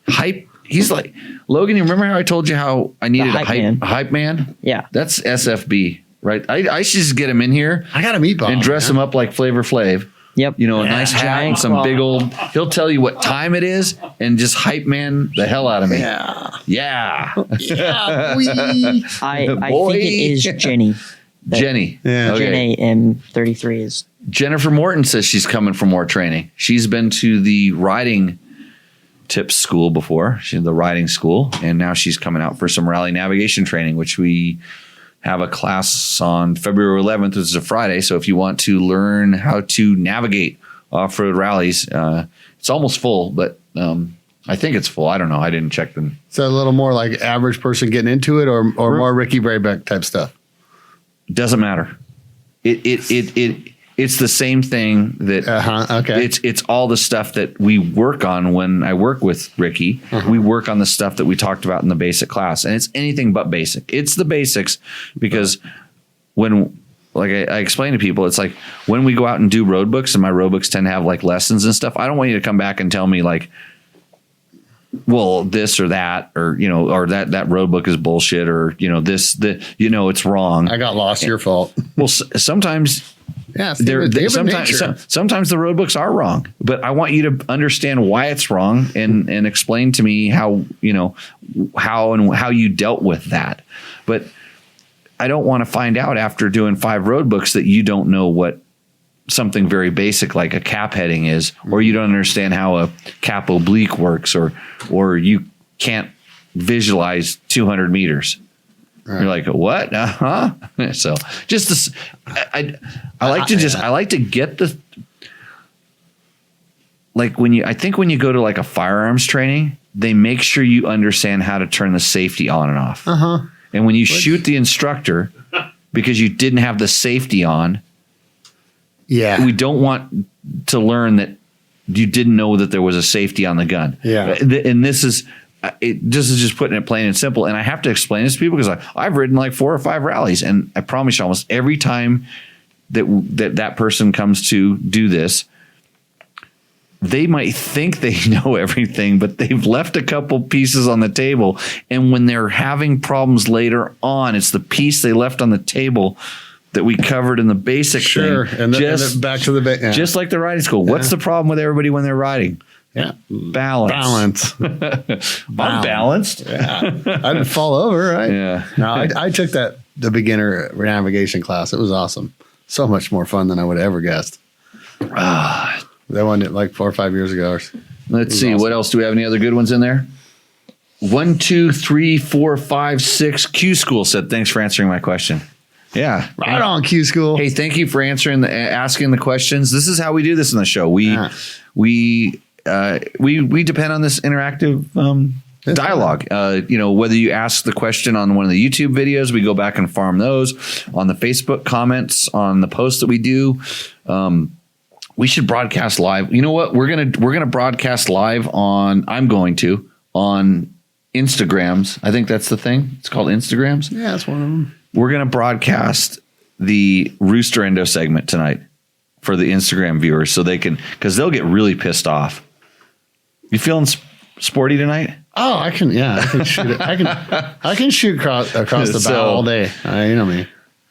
hype. He's like, Logan, you remember how I told you how I needed a hype man? Yeah. That's SFB, right? I should just get him in here. I got to meet Bob and dress him up like Flavor Flav. Yep. You know, a nice hat and some big old, he'll tell you what time it is and just hype man the hell out of me. Yeah. Yeah. I Boy. think it is Jenny. Jenny. Yeah. Okay. Jenny M33 is. Jennifer Morton says she's coming for more training. She's been to the riding tips school before. She's the riding school, and now she's coming out for some rally navigation training, which we have a class on February 11th, which is a Friday. So if you want to learn how to navigate off-road rallies, it's almost full, but I think it's full. I don't know. I didn't check them. So a little more like average person getting into it, or more Ricky Brayback type stuff. Doesn't matter. It's the same thing that okay. It's all the stuff that we work on when I work with Ricky. We work on the stuff that we talked about in the basic class, and it's anything but basic. It's the basics, because when, like I explain to people, it's like when we go out and do road books, and my road books tend to have like lessons and stuff. I don't want you to come back and tell me like, well, this or that, or, you know, or that road book is bullshit, or, you know, it's wrong. I got lost. Your fault. Well, sometimes Yeah, sometimes the road books are wrong, but I want you to understand why it's wrong and explain to me how you dealt with that. But I don't want to find out after doing 5 road books that you don't know what something very basic like a cap heading is, or you don't understand how a cap oblique works, or you can't visualize 200 meters. Right. You're like, what? So just this, I like to get the, like when you go to like a firearms training, they make sure you understand how to turn the safety on and off. And when you shoot the instructor because you didn't have the safety on, we don't want to learn that you didn't know that there was a safety on the gun. And this is just putting it plain and simple. And I have to explain this to people because I've ridden like 4 or 5 rallies, and I promise you, almost every time that person comes to do this, they might think they know everything, but they've left a couple pieces on the table. And when they're having problems later on, it's the piece they left on the table that we covered in the basic thing. And then back to the just like the riding school. What's the problem with everybody when they're riding? Balance. I'm balanced. I didn't fall over, right? Yeah. No, I took the beginner navigation class. It was awesome. So much more fun than I would have ever guessed. That one like 4 or 5 years ago. Let's see. Awesome. What else? Do we have any other good ones in there? 1, 2, 3, 4, 5, 6. Q School said, thanks for answering my question. Yeah. Right on, Q School. Hey, thank you for asking the questions. This is how we do this in the show. We depend on this interactive dialogue. Whether you ask the question on one of the YouTube videos, we go back and farm those on the Facebook comments, on the posts that we do. We should broadcast live. You know what? We're gonna broadcast live on Instagrams. I think that's the thing. It's called Instagrams. Yeah, that's one of them. We're gonna broadcast the Rooster Endo segment tonight for the Instagram viewers, so because they'll get really pissed off. You feeling sporty tonight? Oh, I can shoot it. I can shoot across the bow all day. You know me.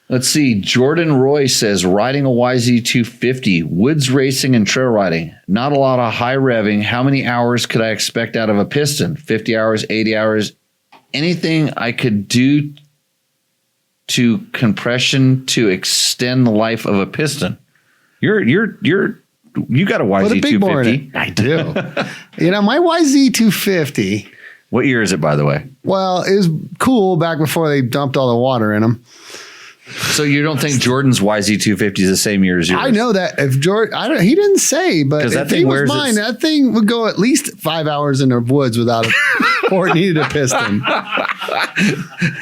Let's see. Jordan Roy says, riding a YZ250, woods racing and trail riding. Not a lot of high revving. How many hours could I expect out of a piston? 50 hours, 80 hours? Anything I could do to compression to extend the life of a piston? You got a YZ250. I do. My YZ250. What year is it, by the way? Well, it was cool back before they dumped all the water in them. So you don't think Jordan's YZ250 is the same year as yours? I know that if Jordan, he didn't say, but if he was mine, that thing would go at least 5 hours in the woods before it needed a piston.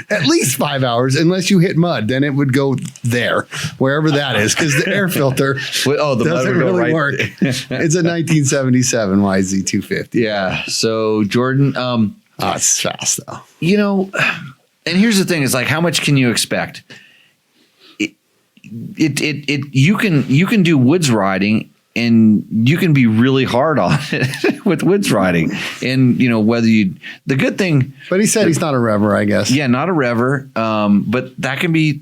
At least 5 hours, unless you hit mud, then it would go there, wherever that is, because the air filter doesn't really work. It's a 1977 YZ250. Yeah. So Jordan, it's fast though. And here's the thing: is like, how much can you expect? You can do woods riding, and you can be really hard on it with woods riding. And the good thing. But he said he's not a rever, I guess. Yeah, not a rever. But that can be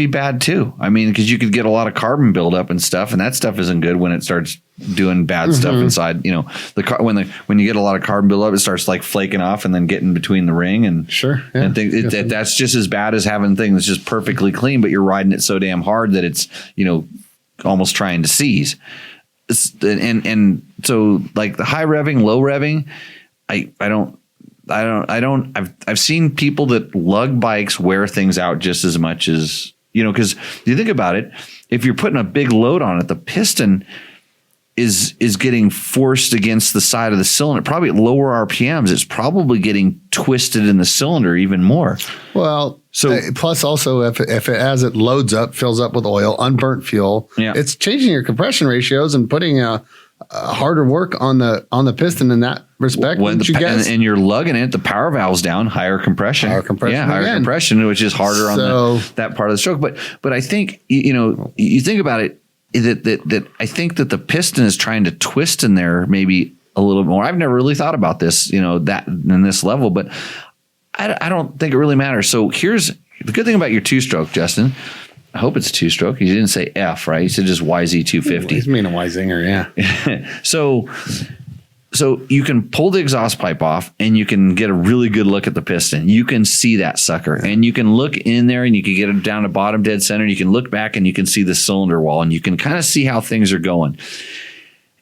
bad too. I mean, because you could get a lot of carbon buildup and stuff, and that stuff isn't good when it starts doing bad stuff inside. When you get a lot of carbon buildup, it starts like flaking off and then getting between the ring and and that's just as bad as having things that's just perfectly clean, but you're riding it so damn hard that it's almost trying to seize. And so like the high revving, low revving, I've seen people that lug bikes wear things out just as much as, because you think about it, if you're putting a big load on it, the piston is getting forced against the side of the cylinder, probably at lower RPMs. It's probably getting twisted in the cylinder even more. Well, so plus also if it as it loads up, fills up with oil, unburnt fuel, it's changing your compression ratios and putting a harder work on the piston in that respect. And you're lugging it, the power valve's down, higher compression. Higher compression, which is harder on that part of the stroke. But I think you think about it, that I think that the piston is trying to twist in there maybe a little more. I've never really thought about this, that in this level, but I don't think it really matters. So here's the good thing about your 2-stroke, Justin, I hope it's 2-stroke. He didn't say F, right? He said just YZ250. He's mean a Weisinger, yeah. So you can pull the exhaust pipe off and you can get a really good look at the piston. You can see that sucker and you can look in there and you can get it down to bottom dead center. And you can look back and you can see the cylinder wall and you can kind of see how things are going.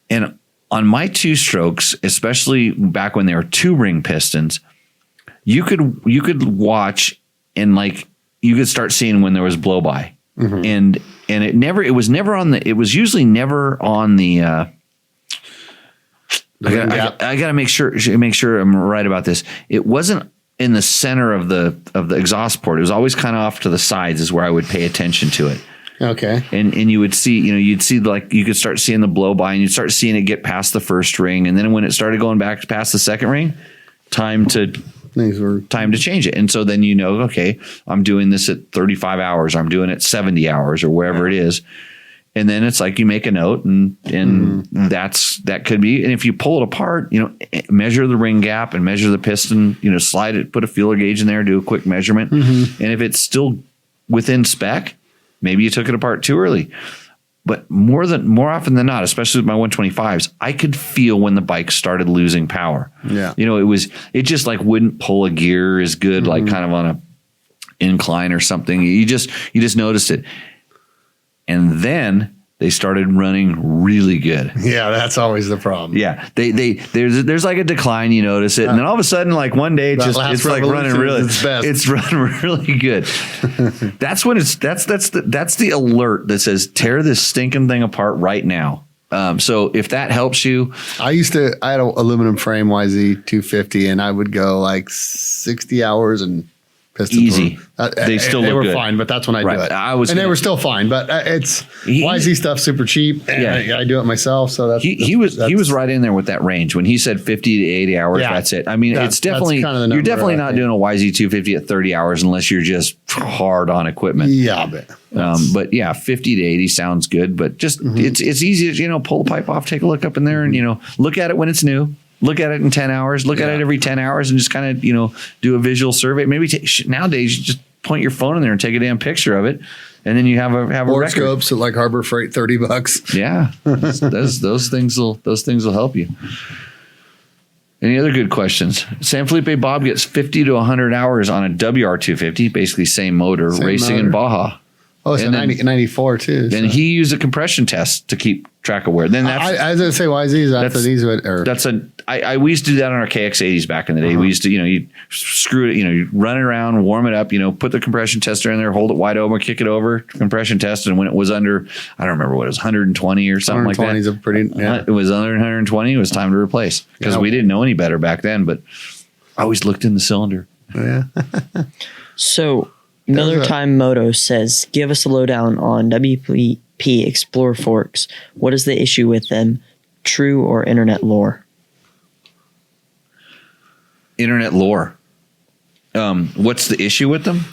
And on my 2-strokes, especially back when they were 2-ring pistons, you could watch and like you could start seeing when there was blow by. And it was usually never on the I gotta make sure I'm right about this. It wasn't in the center of the exhaust port. It was always kind of off to the sides is where I would pay attention to it. Okay. And you would see, you'd see like you could start seeing the blow by and you'd start seeing it get past the first ring. And then when it started going back past the second ring, time to change it. And so then okay, I'm doing this at 35 hours, I'm doing it 70 hours or wherever it is. And then it's like you make a note and that could be. And if you pull it apart, measure the ring gap and measure the piston, slide it, put a feeler gauge in there, do a quick measurement. And if it's still within spec, maybe you took it apart too early. But more often than not, especially with my 125s, I could feel when the bike started losing power. Yeah. It just like wouldn't pull a gear as good, like kind of on a incline or something. You just noticed it. And then they started running really good. Yeah, that's always the problem. Yeah, there's like a decline. You notice it, and then all of a sudden, like one day, it's like running really. It's running really good. That's when that's the alert that says tear this stinking thing apart right now. So if that helps you, I had an aluminum frame YZ 250, and I would go like 60 hours and. Easy. They still they look were good. fine, but that's when I do it. They were still fine, but it's YZ stuff super cheap. And I do it myself, so that's he was right in there with that range when he said 50 to 80 hours. Yeah, that's it. I mean, it's definitely kind of the number, you're definitely not doing a YZ 250 at 30 hours unless you're just hard on equipment. Yeah, but yeah, 50 to 80 sounds good. But just it's easy to pull the pipe off, take a look up in there, and look at it when it's new. Look at it in 10 hours, look at it every 10 hours and just kind of, do a visual survey. Maybe nowadays you just point your phone in there and take a damn picture of it. And then you have a record. Scopes at like Harbor Freight, $30. Yeah. those things will help you. Any other good questions? San Felipe Bob gets 50 to 100 hours on a WR250, basically same motor, racing in Baja. Oh, it's a 94 too. Then he used a compression test to keep track of wear. Then that's I was going to say we used to do that on our KX80s back in the day. We used to, you screw it, you run it around, warm it up, put the compression tester in there, hold it wide open, kick it over, compression test, and when it was under, I don't remember what it was, 120 or something like that. 120 is a pretty. It was under 120. It was time to replace because we didn't know any better back then. But I always looked in the cylinder. Yeah. So. Miller Time Moto says, give us a lowdown on WP Explorer forks. What is the issue with them? True or internet lore? Internet lore. What's the issue with them?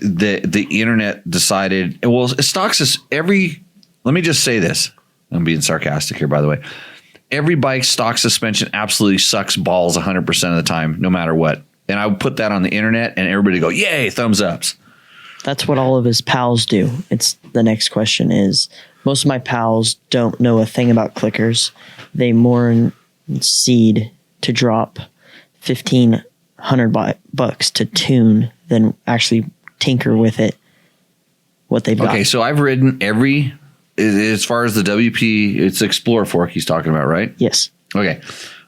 The internet decided, it stocks us let me just say this. I'm being sarcastic here, by the way. Every bike stock suspension absolutely sucks balls 100% of the time, no matter what. And I would put that on the internet and everybody go, yay, thumbs ups. That's what all of his pals do. The next question is, most of my pals don't know a thing about clickers. They more seed to drop $1,500 to tune than actually tinker with it, what they've got. Okay, so I've ridden as far as the WP, it's Explorer fork he's talking about, right? Yes. Okay.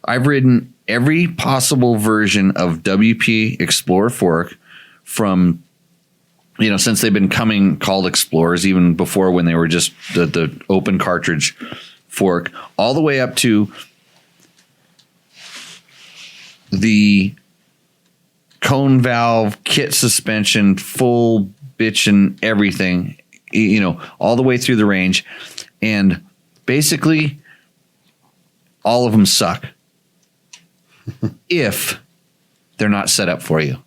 I've ridden every possible version of WP Explorer fork from, since they've been called Explorers, even before when they were just the open cartridge fork, all the way up to the cone valve, kit suspension, full bitch and everything, all the way through the range. And basically, all of them suck. If they're not set up for you.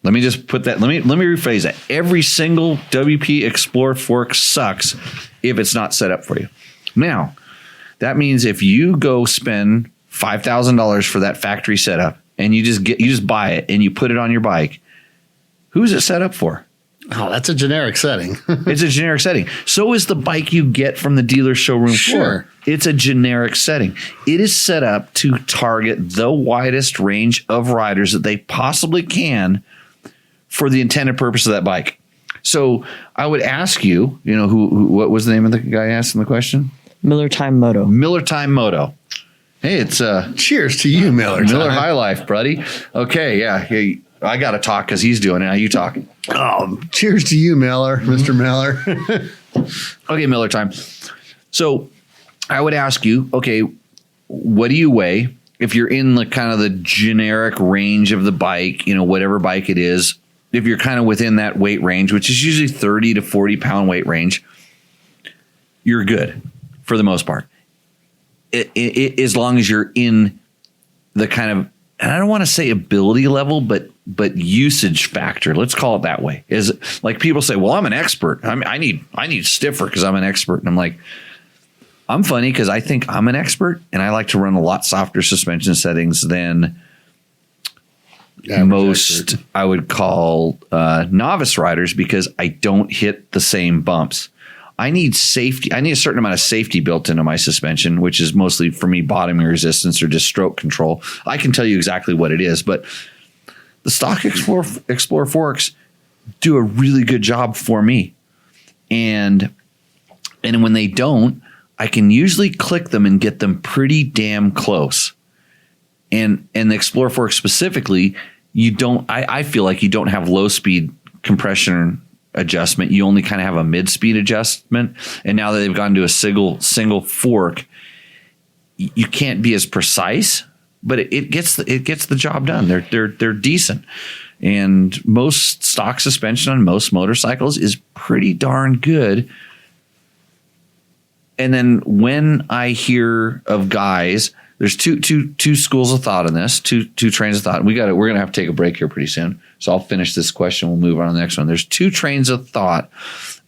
Let me just put that, let me rephrase that. Every single WP Explorer fork sucks if it's not set up for you. Now, that means if you go spend $5,000 for that factory setup and you just buy it and you put it on your bike, who's it set up for? Oh, that's a generic setting. It's a generic setting. So is the bike you get from the dealer showroom floor. It's a generic setting. It is set up to target the widest range of riders that they possibly can for the intended purpose of that bike. So I would ask you, what was the name of the guy asking the question? Miller Time Moto. Miller Time Moto. Hey, it's cheers to you, Miller. Miller High Life, buddy. Okay, yeah. Hey, I got to talk because he's doing it. Now you talk. Oh, cheers to you, Miller, Mr. Miller. Okay, Miller Time. So I would ask you, okay, what do you weigh? If you're in the kind of the generic range of the bike, whatever bike it is, if you're kind of within that weight range, which is usually 30 to 40 pound weight range, you're good for the most part. As long as you're in the kind of, and I don't want to say ability level, but usage factor. Let's call it that way. Is like people say, well, I'm an expert. I need stiffer because I'm an expert. And I'm like, I'm funny because I think I'm an expert and I like to run a lot softer suspension settings than most expert. I would call novice riders because I don't hit the same bumps. I need safety. I need a certain amount of safety built into my suspension, which is mostly for me bottoming resistance or just stroke control. I can tell you exactly what it is, but the stock Explorer forks do a really good job for me. And when they don't, I can usually click them and get them pretty damn close. And the Explorer fork specifically, I feel like you don't have low speed compression adjustment. You only kind of have a mid-speed adjustment. And now that they've gone to a single fork, you can't be as precise, but it gets the job done. They're decent. And most stock suspension on most motorcycles is pretty darn good. And then when I hear of guys, there's two schools of thought in this, two trains of thought. We're going to have to take a break here pretty soon. So I'll finish this question. We'll move on to the next one. There's two trains of thought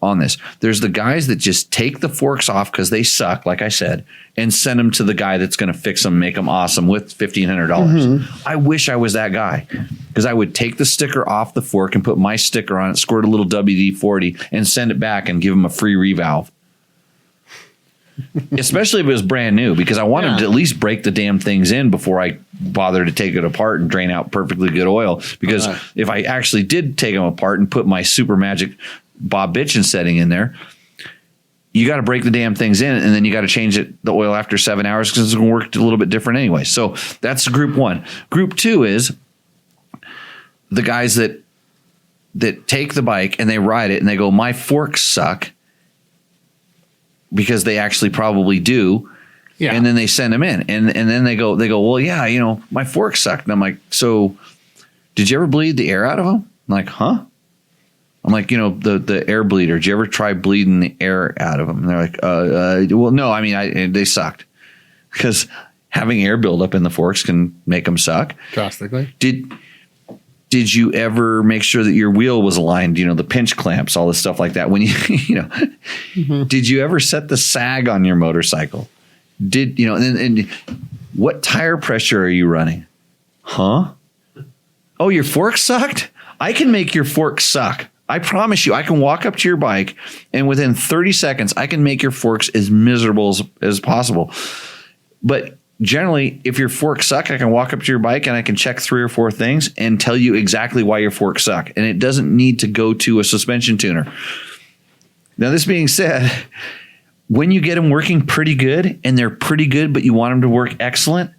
on this. There's the guys that just take the forks off because they suck, like I said, and send them to the guy that's going to fix them, make them awesome with $1,500. Mm-hmm. I wish I was that guy because I would take the sticker off the fork and put my sticker on it, squirt a little WD-40 and send it back and give them a free revalve. Especially if it was brand new, because I wanted to at least break the damn things in before I bother to take it apart and drain out perfectly good oil. Because if I actually did take them apart and put my super magic Bob Bitchin setting in there, you got to break the damn things in, and then you got to change the oil after 7 hours because it's going to work a little bit different anyway. So that's group one. Group two is the guys that take the bike and they ride it and they go, my forks suck. Because they actually probably do. Yeah. And then they send them in and then they go, well, yeah, my fork sucked. And I'm like, so did you ever bleed the air out of them? I'm like, huh? I'm like, the air bleeder. Did you ever try bleeding the air out of them? And they're like, well, no, I mean, they sucked because having air buildup in the forks can make them suck. Drastically. Did you ever make sure that your wheel was aligned? The pinch clamps, all this stuff like that. When mm-hmm. Did you ever set the sag on your motorcycle? And what tire pressure are you running? Huh? Oh, your fork sucked? I can make your fork suck. I promise you, I can walk up to your bike and within 30 seconds, I can make your forks as miserable as possible. But generally, if your forks suck, I can walk up to your bike and I can check 3 or 4 things and tell you exactly why your forks suck. And it doesn't need to go to a suspension tuner. Now, this being said, when you get them working pretty good and they're pretty good, but you want them to work excellent,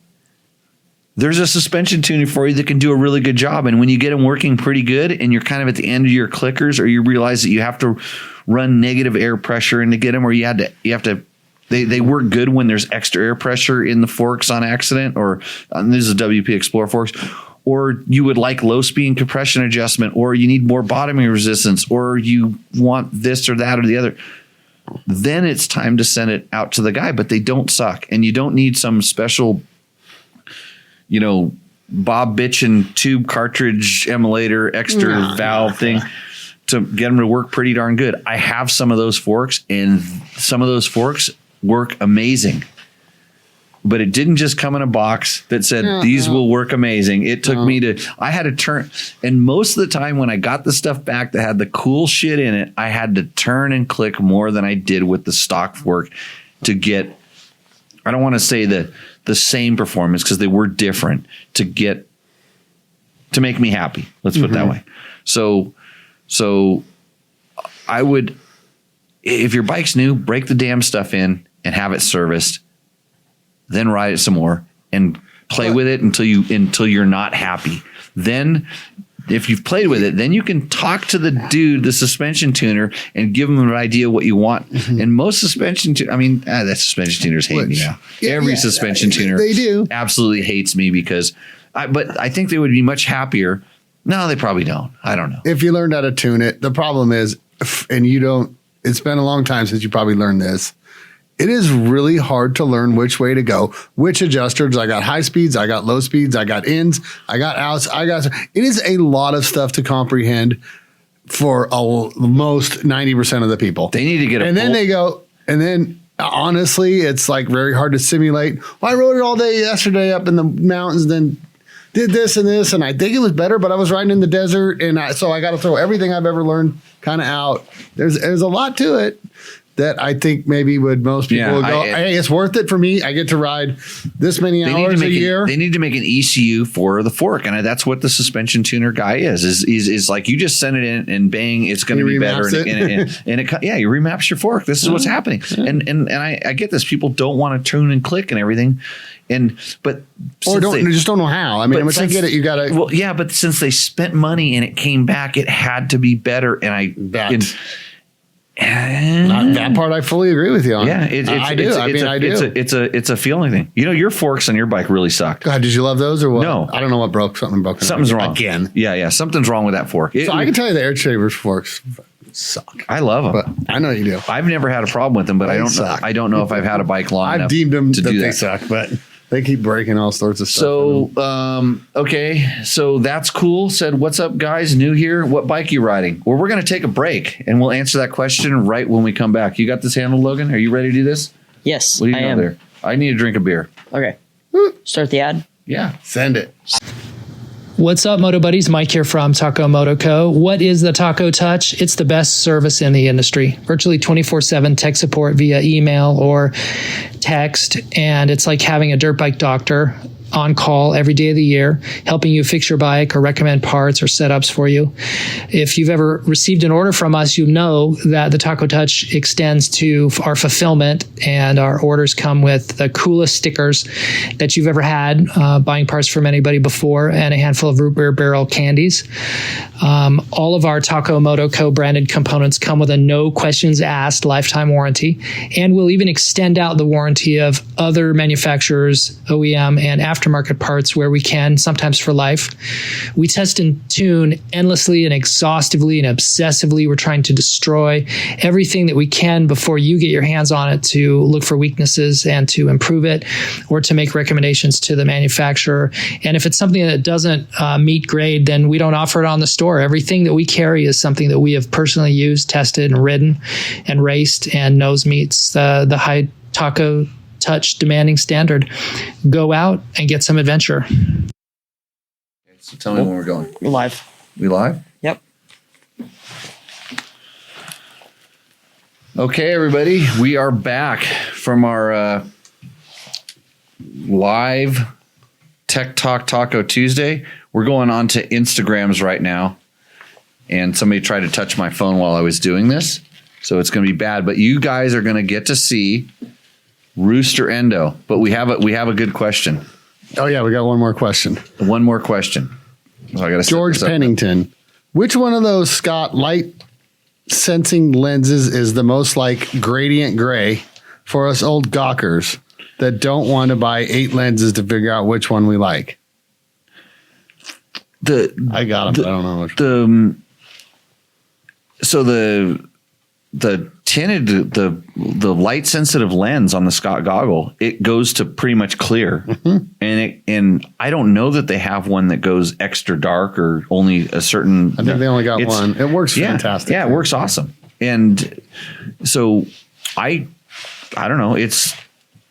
there's a suspension tuner for you that can do a really good job. And when you get them working pretty good and you're kind of at the end of your clickers, or you realize that you have to run negative air pressure in to get them, or you have to They work good when there's extra air pressure in the forks on accident, or this is WP Explorer forks, or you would like low speed compression adjustment, or you need more bottoming resistance, or you want this or that or the other. Then it's time to send it out to the guy, but they don't suck. And you don't need some special, Bob Bitchin tube cartridge emulator, extra valve thing to get them to work pretty darn good. I have some of those forks, and some of those forks work amazing. but it didn't just come in a box that said these will work amazing. It took me I had to turn, and most of the time when I got the stuff back that had the cool shit in it, I had to turn and click more than I did with the stock fork to get, I don't want to say the same performance because they were different, to make me happy. Let's put it that way. So I would, if your bike's new, break the damn stuff in and have it serviced, then ride it some more and play with it until you're not happy. Then if you've played with it, then you can talk to the dude, the suspension tuner, and give him an idea what you want. And most suspension that suspension tuners hate me now. Every suspension tuner they do absolutely hates me because but I think they would be much happier. No, they probably don't. I don't know. if you learned how to tune it. The problem is, and you don't, it's been a long time since you probably learned this. It is really hard to learn which way to go, which adjusters. I got high speeds, I got low speeds, I got ins, I got outs, it is a lot of stuff to comprehend for most 90% of the people. They need to get and then honestly, it's like very hard to simulate. Well, I rode it all day yesterday up in the mountains, then did this, and I think it was better, but I was riding in the desert, so I got to throw everything I've ever learned kind of out. There's a lot to it that I think maybe most people would go, hey, it's worth it for me. I get to ride this many hours a year. They need to make an ECU for the fork, and that's what the suspension tuner guy is like. You just send it in, and bang, it's going to be better. And you remaps your fork. This is what's happening. And I get this. People don't want to tune and click and everything, but just don't know how. I mean, I get it. You got to. Well, yeah, but since they spent money and it came back, it had to be better. And I bet. Not that part I fully agree with you on. Yeah, I do. It's a feeling thing. Your forks on your bike really sucked. God, did you love those or what? No. I don't know what broke. Something's wrong. Again. Yeah. Something's wrong with that fork. So I can tell you the Air Shavers forks suck. I love them. But I know you do. I've never had a problem with them, but I don't know if I've had a bike long enough. I've deemed them to do they suck, but they keep breaking all sorts of stuff. So, okay. So that's cool. Said, what's up, guys? New here. What bike you riding? Well, we're going to take a break, and we'll answer that question right when we come back. You got this handled, Logan? Are you ready to do this? Yes, what do you I know am. There? I need to drink a beer. Okay. Start the ad. Yeah. Send it. What's up, Moto Buddies? Mike here from Taco Moto Co. What is the Taco Touch? It's the best service in the industry. Virtually 24/7 tech support via email or text, and it's like having a dirt bike doctor on call every day of the year, helping you fix your bike or recommend parts or setups for you. If you've ever received an order from us, you know that the Taco Touch extends to our fulfillment, and our orders come with the coolest stickers that you've ever had, buying parts from anybody before, and a handful of root beer barrel candies. All of our Taco Moto Co. branded components come with a no questions asked lifetime warranty, and we'll even extend out the warranty of other manufacturers, OEM, and aftermarket parts where we can, sometimes for life. We test and tune endlessly and exhaustively and obsessively. We're trying to destroy everything that we can before you get your hands on it, to look for weaknesses and to improve it, or to make recommendations to the manufacturer. And if it's something that doesn't meet grade, then we don't offer it on the store. Everything that we carry is something that we have personally used, tested, and ridden and raced, and knows meets the high Taco Touch demanding standard. Go out and get some adventure. So tell me when we're going. We're live. We live? Yep. Okay, everybody. We are back from our live Tech Talk Taco Tuesday. We're going on to Instagrams right now. And somebody tried to touch my phone while I was doing this. So it's going to be bad. But you guys are going to get to see Rooster Endo, but we have a good question. Oh yeah, we got one more question. One more question. So I got George Pennington. Which one of those Scott light sensing lenses is the most like gradient gray for us old gawkers that don't want to buy 8 lenses to figure out which one we like? I got them. I don't know which one. So the tinted, the light sensitive lens on the Scott goggle, it goes to pretty much clear. Mm-hmm. And I don't know that they have one that goes extra dark or only a certain. I think they only got one. It works fantastic. Yeah, it works awesome. And so I don't know.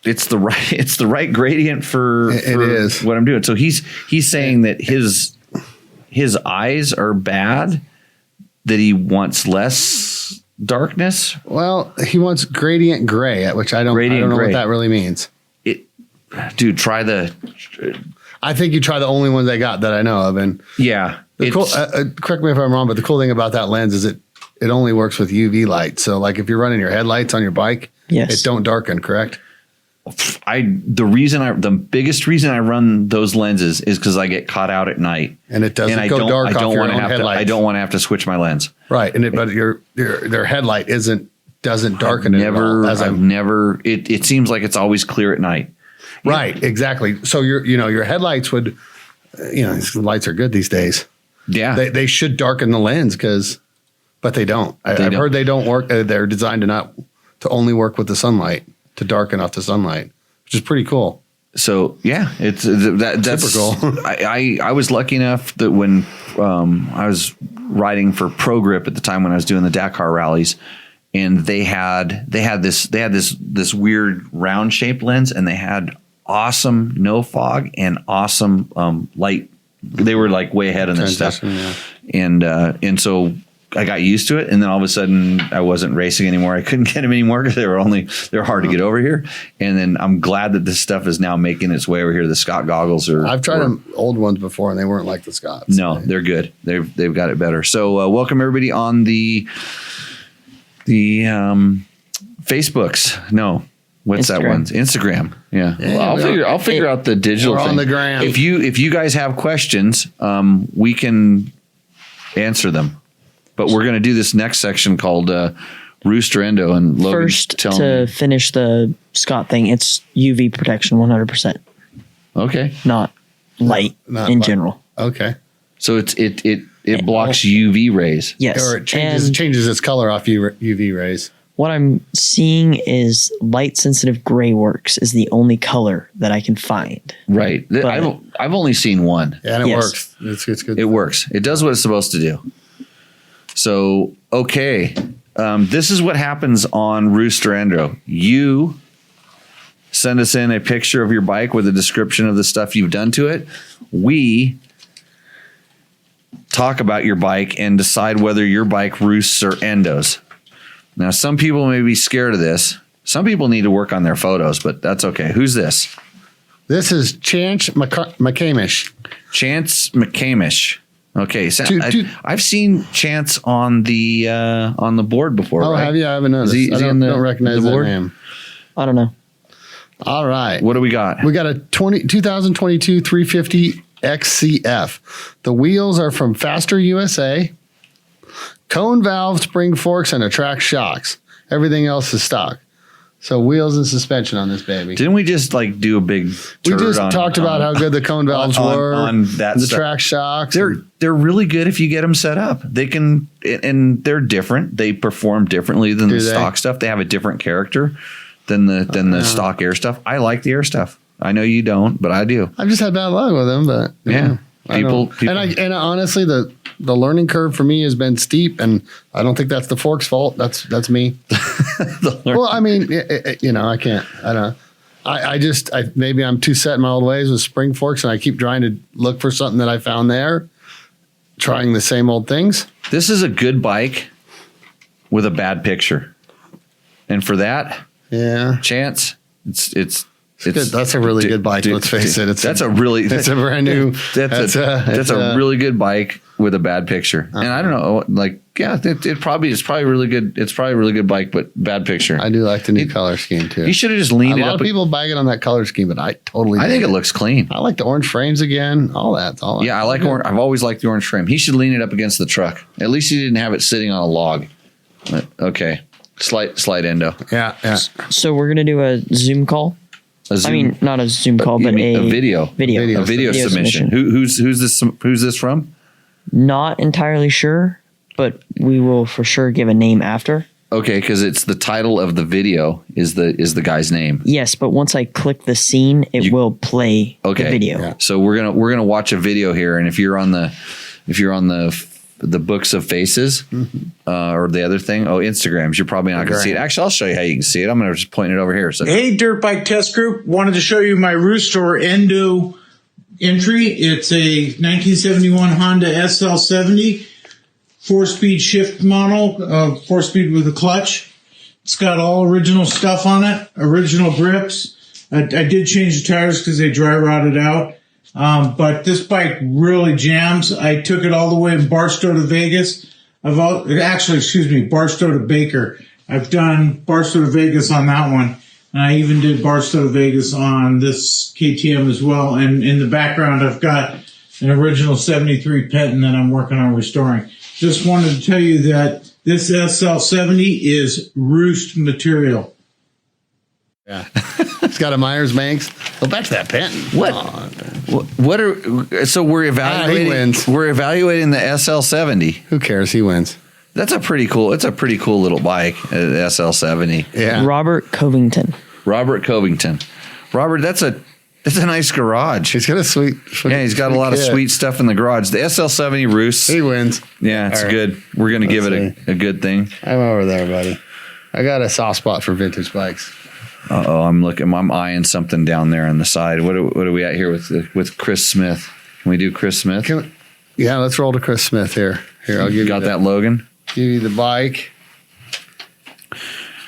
it's the right gradient for It is what I'm doing. So he's saying that his eyes are bad, that he wants less darkness. Well, he wants gradient gray, which I don't know what that really means. Dude, try I think you try the only ones I got that I know of, and yeah. Correct me if I'm wrong, but the cool thing about that lens is it only works with UV light. So, like if you're running your headlights on your bike, it don't darken. Correct. The biggest reason I run those lenses is because I get caught out at night, and it doesn't go dark off your own headlights. I don't want to have to switch my lens. Right, but their headlight doesn't darken at all. It seems like it's always clear at night. Right, exactly. So your headlights would, lights are good these days. Yeah, they should darken the lens but they don't. I've heard they don't work. They're designed to only work with the sunlight, to darken off the sunlight, which is pretty cool. So yeah, that's super cool. I was lucky enough that when I was riding for Pro Grip at the time when I was doing the Dakar rallies, and they had this weird round shaped lens, and they had awesome no fog and awesome light. They were like way ahead on this stuff, yeah. And so I got used to it, and then all of a sudden I wasn't racing anymore. I couldn't get them anymore because they're hard to get over here. And then I'm glad that this stuff is now making its way over here. The Scott goggles I've tried them old ones before, and they weren't like the Scotts. No, they're good. They've got it better. So welcome everybody on the Facebooks. No. What's Instagram. That one? Instagram. Yeah. Well, I'll figure out the digital thing. On the gram. If you guys have questions, we can answer them. But we're going to do this next section called Rooster Endo, and Logan first to finish the Scott thing. It's UV protection 100%. Okay. Not light in general. Okay. So it blocks UV rays. Yes. Or it changes its color off UV rays. What I'm seeing is light sensitive gray works is the only color that I can find. Right. I've only seen one. Yeah, and it works. It's good. It works. It does what it's supposed to do. So, okay. This is what happens on Rooster Endo. You send us in a picture of your bike with a description of the stuff you've done to it. We talk about your bike and decide whether your bike roosts or endos. Now, some people may be scared of this. Some people need to work on their photos, but that's okay. Who's this? This is Chance McCamish. Chance McCamish. Okay, so I've seen Chance on the board before. Oh, right? Have you? I haven't noticed. I don't recognize the name. I don't know. All right. What do we got? We got a 2022 350 XCF. The wheels are from Faster USA. Cone valve, spring forks, and attract shocks. Everything else is stock. So wheels and suspension on this baby. Didn't we just do a big turd? We just talked about how good the cone valves were on that the stuff. track shocks. They're really good if you get them set up. They can, and they're different. They perform differently than the stock stuff. They have a different character than the stock air stuff. I like the air stuff. I know you don't, but I do. I've just had bad luck with them, but yeah. People. And honestly, the learning curve for me has been steep, and I don't think that's the fork's fault. That's me. Well, I mean, I can't. I don't know. Maybe I'm too set in my old ways with spring forks, and I keep trying to look for something that I found there, trying the same old things. This is a good bike with a bad picture, and for that, Chance, it's good. That's a really good bike. Let's face it. It's a brand new. That's a really good bike with a bad picture. And I don't know, it's probably really good. It's probably a really good bike, but bad picture. I do like the new color scheme too. You should have just leaned it up. A lot of people bag it on that color scheme, but I think it looks clean. I like the orange frames again. All that. I like orange. I've always liked the orange frame. He should lean it up against the truck. At least he didn't have it sitting on a log. Okay. Slight endo. Yeah. So we're going to do a Zoom call. Not a Zoom call, but a video. Video. A video submission. Who's this from? Not entirely sure, but we will for sure give a name after. Okay, because it's the title of the video is the guy's name. Yes, but once I click the scene, it will play the video. Yeah. So we're gonna watch a video here, and if you're on the the books of faces, or the other thing. Oh, Instagrams. You're probably not going to see it. Actually, I'll show you how you can see it. I'm going to just point it over here. So, hey, Dirt Bike Test Group. Wanted to show you my Rooster Endo entry. It's a 1971 Honda SL70 4-speed shift model, 4-speed with a clutch. It's got all original stuff on it, original grips. I did change the tires because they dry rotted out. But this bike really jams. I took it all the way from Barstow to Vegas. Barstow to Baker. I've done Barstow to Vegas on that one. And I even did Barstow to Vegas on this KTM as well. And in the background, I've got an original 73 Penton that I'm working on restoring. Just wanted to tell you that this SL70 is roost material. Yeah. It's got a Myers-Banks. Go back to that Penton. So we're evaluating. He wins. We're evaluating the SL70. Who cares? He wins. That's a pretty cool. It's a pretty cool little bike, SL70. Yeah. Robert Covington. Robert, that's a nice garage. He's got a sweet Yeah, he's got a lot of sweet stuff in the garage. The SL70 roost. He wins. Yeah, it's All right. good. We're gonna give it a good thing. I'm over there, buddy. I got a soft spot for vintage bikes. I'm eyeing something down there on the side. What are we at here with Chris Smith? Can we do Chris Smith? Yeah, let's roll to Chris Smith here. Here, I'll give you that Logan. Give you the bike.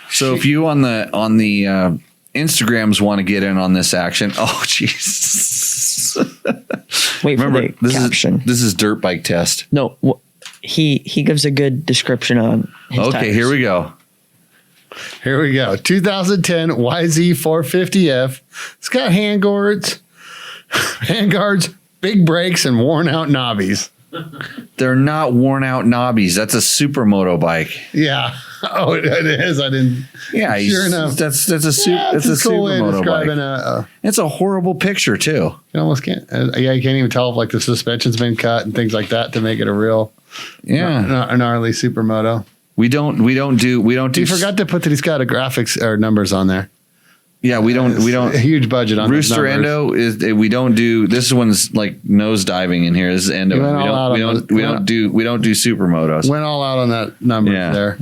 So if you on the Instagrams want to get in on this action, oh jeez. Wait Remember, for the caption. This is Dirt Bike Test. No, he gives a good description on his tires. Here we go. Here we go. 2010 YZ450F. It's got handguards, big brakes, and worn out knobbies. They're not worn out knobbies. That's a supermoto bike. Yeah. Oh, it is. I didn't. Yeah, Sure enough. That's a cool way of supermoto describing bike. It's a horrible picture too. You almost can't. You can't even tell if like the suspension's been cut and things like that to make it a real, gnarly supermoto. We don't do. You forgot to put that he's got a graphics or numbers on there. Yeah, we don't. A huge budget on Rooster those numbers. Endo is we don't do. This one's like nose diving in here. This is Endo. We don't do supermotos. Went all out on that number there.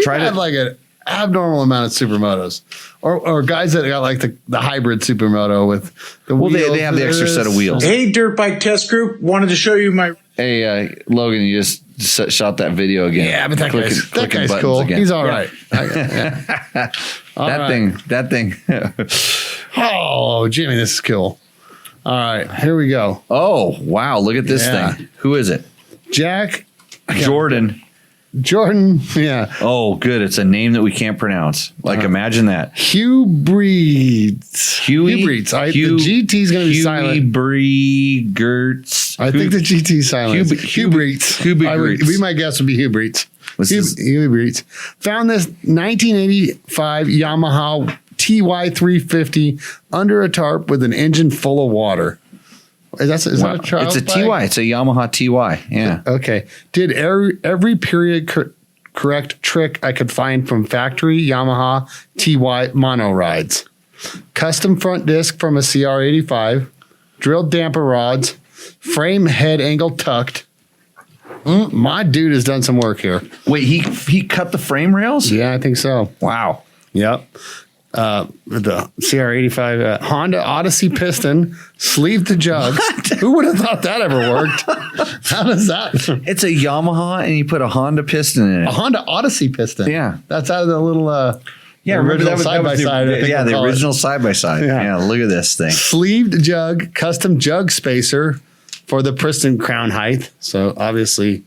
Try had like an abnormal amount of supermotos, or guys that got like the hybrid supermoto with the wheels. They have the extra set of wheels. Hey, Dirt Bike Test Group. Wanted to show you my... Hey, Logan, you just shot that video again. Yeah, but that guy's cool. Again. He's all right. That thing. Oh, Jimmy, this is cool. All right, here we go. Oh, wow. Look at this thing. Who is it? Jack Jordan. Yeah. Oh, good. It's a name that we can't pronounce. Like, imagine that. Hugh Breeds. The GT is going to be silent. Gertz. I think the GT is silent. Hugh Breeds. My guess would be Hugh Breeds. Hugh Breeds. Found this 1985 Yamaha TY350 under a tarp with an engine full of water. Is that a trial? It's a TY. It's a Yamaha TY. Yeah. Okay. Did every period correct trick I could find from factory Yamaha TY mono rides. Custom front disc from a CR85. Drilled damper rods. Frame head angle tucked. My dude has done some work here. Wait, he cut the frame rails? Yeah, I think so. Wow. Yep. The CR85 Honda Odyssey piston, sleeve to jug. Who would have thought that ever worked? How does that? It's a Yamaha, and you put a Honda piston in it. A Honda Odyssey piston. Yeah, that's out of the little original side by side. The original side by side. Yeah, look at this thing. Sleeved jug, custom jug spacer for the piston crown height. So obviously,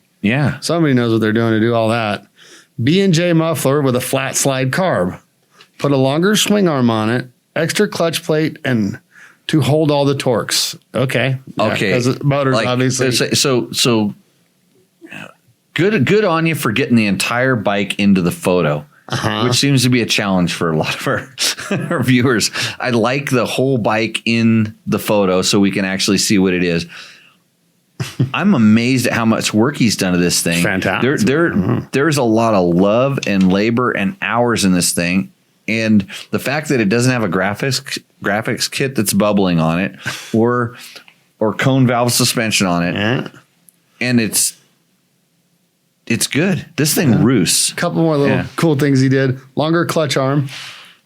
somebody knows what they're doing to do all that. B&J muffler with a flat slide carb. Put a longer swing arm on it, extra clutch plate, and to hold all the torques. Okay. Because motors, obviously. So good on you for getting the entire bike into the photo, which seems to be a challenge for a lot of our viewers. I like the whole bike in the photo so we can actually see what it is. I'm amazed at how much work he's done to this thing. Fantastic. There's a lot of love and labor and hours in this thing. And the fact that it doesn't have a graphics kit that's bubbling on it or cone valve suspension on it. and it's good. This thing roosts. A couple more little cool things he did. Longer clutch arm,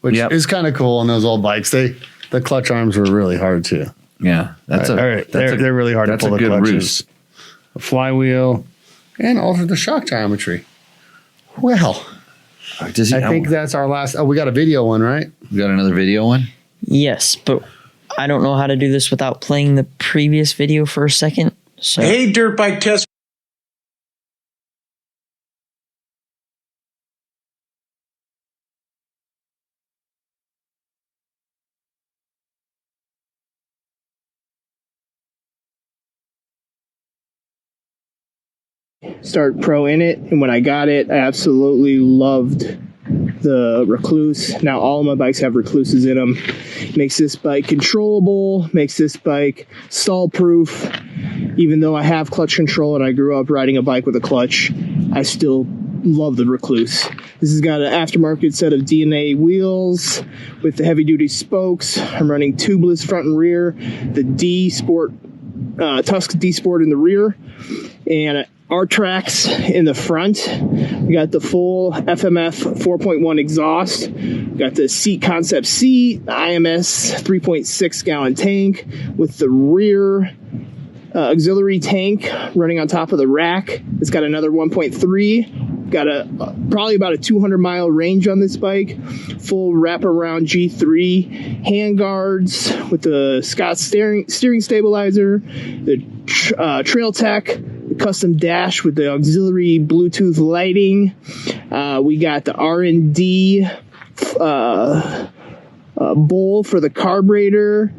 which is kind of cool on those old bikes. The clutch arms were really hard too. Yeah, they're really hard to pull the clutches. Roost. A flywheel and alter the shock geometry. Well, I think that's our last. Oh, we got a video one, right? We got another video one? Yes, but I don't know how to do this without playing the previous video for a second. So. Hey, dirt bike test. Start pro in it, and when I got it, I absolutely loved the Recluse. Now all of my bikes have Recluses in them. Makes this bike controllable, makes this bike stall proof. Even though I have clutch control and I grew up riding a bike with a clutch, I still love the Recluse. This has got an aftermarket set of DNA wheels with the heavy duty spokes. I'm running tubeless front and rear, the D Sport, Tusk D Sport in the rear, and R-Trax in the front. We got the full FMF 4.1 exhaust. We got the Seat Concept C, the IMS 3.6 gallon tank with the rear auxiliary tank running on top of the rack. It's got another 1.3. Got probably about a 200 mile range on this bike. Full wraparound G3 handguards with the Scott steering stabilizer, the Trail Tech, custom dash with the auxiliary Bluetooth lighting. We got the R&D bowl for the carburetor.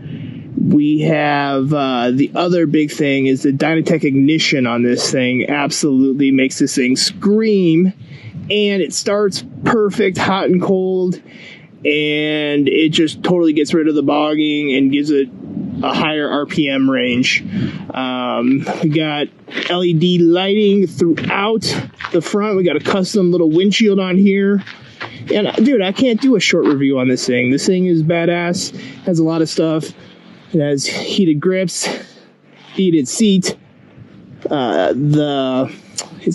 We have the other big thing is the Dynatech ignition on this thing. Absolutely makes this thing scream, and it starts perfect, hot and cold, and it just totally gets rid of the bogging and gives it a higher RPM range. We got LED lighting throughout the front. We got a custom little windshield on here. And dude, I can't do a short review on this thing. This thing is badass. Has a lot of stuff. It has heated grips, heated seat. It's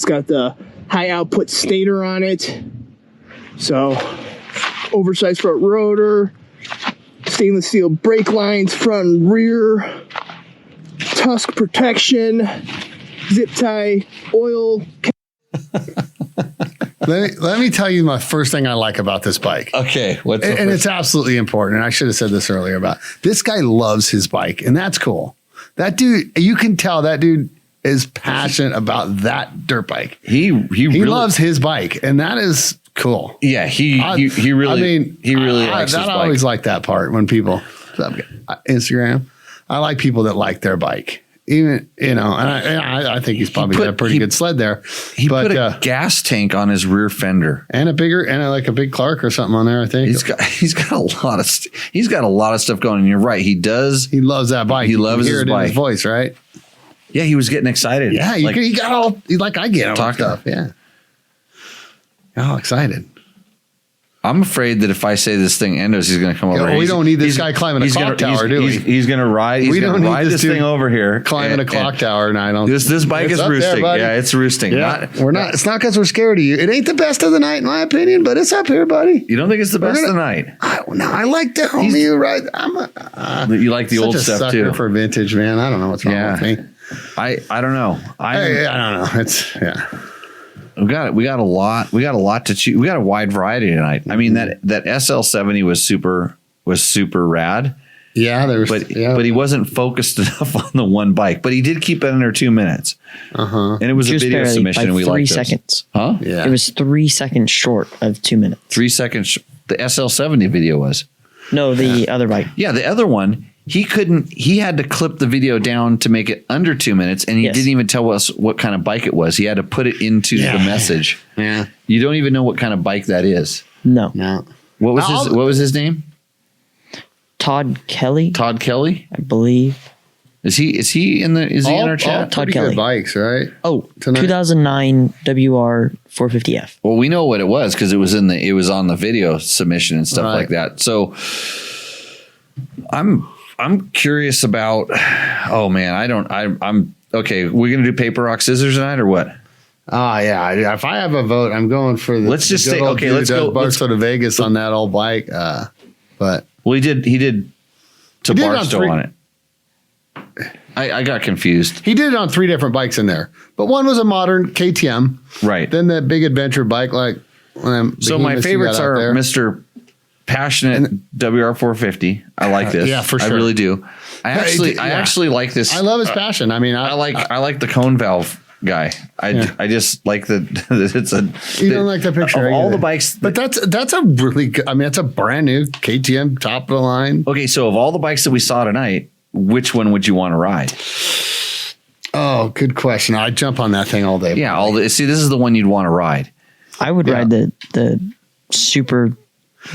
got the high output stator on it. So oversized front rotor, stainless steel brake lines, front and rear, Tusk protection, zip tie, oil. Let me tell you my first thing I like about this bike. Okay. And it's absolutely important. And I should have said this earlier about this guy loves his bike, and that's cool. That dude, you can tell that dude is passionate about that dirt bike. He really loves his bike, and that is cool. Yeah, he really likes his bike. I always like that part when people Instagram. I like people that like their bike. Even, and I think he's probably got a pretty good sled there. He put a gas tank on his rear fender and a big Clark or something on there. I think he's got a lot of stuff going. And you're right, he does. He loves that bike. He loves his bike. In his voice, right? Yeah, he was getting excited. Yeah, he got all like I get all stuff. Yeah, all excited. I'm afraid that if I say this thing endos, he's going to come over. We don't need this guy climbing a clock tower, do we? He's going to ride. He's going to ride this thing over here, climbing a clock tower. And I don't. This bike is roosting. Yeah, it's roosting. Yeah, we're not. It's not because we're scared of you. It ain't the best of the night, in my opinion, but it's up here, buddy. You don't think it's the best of the night? I like the homie you ride. You like the old stuff too. For vintage, man. I don't know what's wrong with me. I don't know. I don't know. It's We got a lot to choose. We got a wide variety tonight. I mean that SL70 was super rad. Yeah, but he wasn't focused enough on the one bike. But he did keep it under 2 minutes. And it was just a video submission. And we liked 3 seconds. Huh? Yeah. It was 3 seconds short of 2 minutes. 3 seconds. The SL70 video was. No, the other bike. Yeah, the other one. He had to clip the video down to make it under 2 minutes, and he didn't even tell us what kind of bike it was. He had to put it into the message. Yeah. You don't even know what kind of bike that is. No. What was his name? Todd Kelly, I believe. Is he in our chat? Todd Kelly. Good bikes, right? Oh, 2009 WR 450F. Well, we know what it was because it was on the video submission and stuff like that. So I'm I'm curious about. Oh man, I'm okay. We're gonna do paper, rock, scissors tonight, or what? Yeah. If I have a vote, I'm going for the. Let's just the good say old okay. dude Let's that go. Barstow to Vegas on that old bike. But Well, he did to He did it on Barstow three- on it. I got confused. he did it on 3 different bikes in there. But one was a modern KTM. Right. Then that big adventure bike, like. So my favorites are Mr. Passionate WR450. I like this. Yeah, for sure. I really do. I actually like this. I love his passion. I mean, I like the cone valve guy. I just like it's a. You don't like the picture of all either. the bikes. But that's a really good. I mean, that's a brand new KTM top of the line. Okay, so of all the bikes that we saw tonight, which one would you want to ride? Oh, good question. I'd jump on that thing all day. Yeah, see, this is the one you'd want to ride. I would ride the super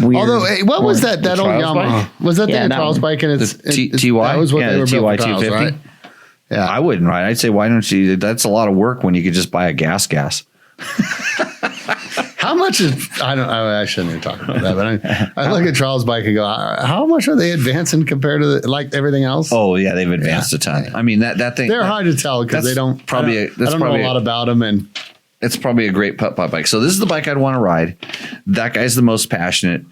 weird. Although, hey, what was that old Trials Yamaha? bike? Was that Yeah, the that trials one. bike? And it's The TY? That was what Yeah, they were the built for TY trials, 250. right? Yeah. I wouldn't ride. I'd say, why don't you? That's a lot of work when you could just buy a gas. How much is I shouldn't even talk about that, but I look at Charles' bike and go, how much are they advancing compared to like everything else? Oh yeah, they've advanced a ton. I mean that thing. They're hard to tell because they don't probably. I don't know a lot about them, and it's probably a great putt-putt bike. So this is the bike I'd want to ride. That guy's the most passionate.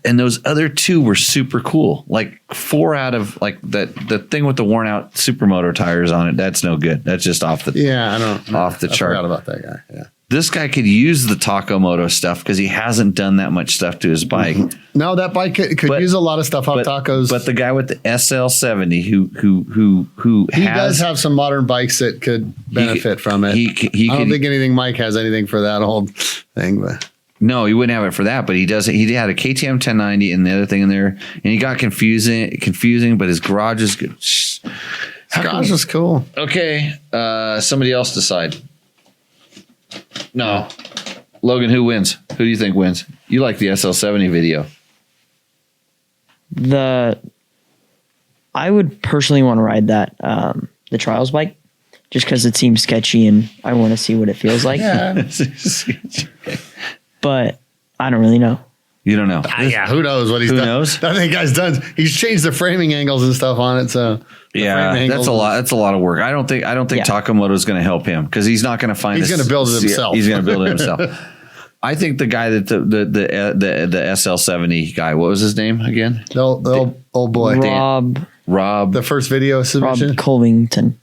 And those other 2 were super cool. Like 4 out of like the thing with the worn out supermoto tires on it. That's no good. That's just off the off the chart. I forgot about that guy. Yeah. This guy could use the Takomoto stuff because he hasn't done that much stuff to his bike. No, that bike could use a lot of stuff off Tacos. But the guy with the SL70 who he does have some modern bikes that could benefit from it. I don't think anything Mike has anything for that old thing, but no, he wouldn't have it for that. But he does. He had a KTM 1090 and the other thing in there, and he got confusing. But his garage is good. His garage is cool. Okay, somebody else decide. No, Logan, who wins? Who do you think wins? You like the SL70 video? I would personally want to ride that the trials bike, just because it seems sketchy and I want to see what it feels like. Yeah. But I don't really know. You don't know. Yeah, who knows what he's Who done? knows? I think guy's done. He's changed the framing angles and stuff on it. So Yeah, that's a lot. That's a lot of work. I don't think Takomoto is going to help him because he's not going to find. He's going to build it himself. He's going to build it himself. I think the guy that the SL70 guy. What was his name again? The old boy, Rob. The first video submission.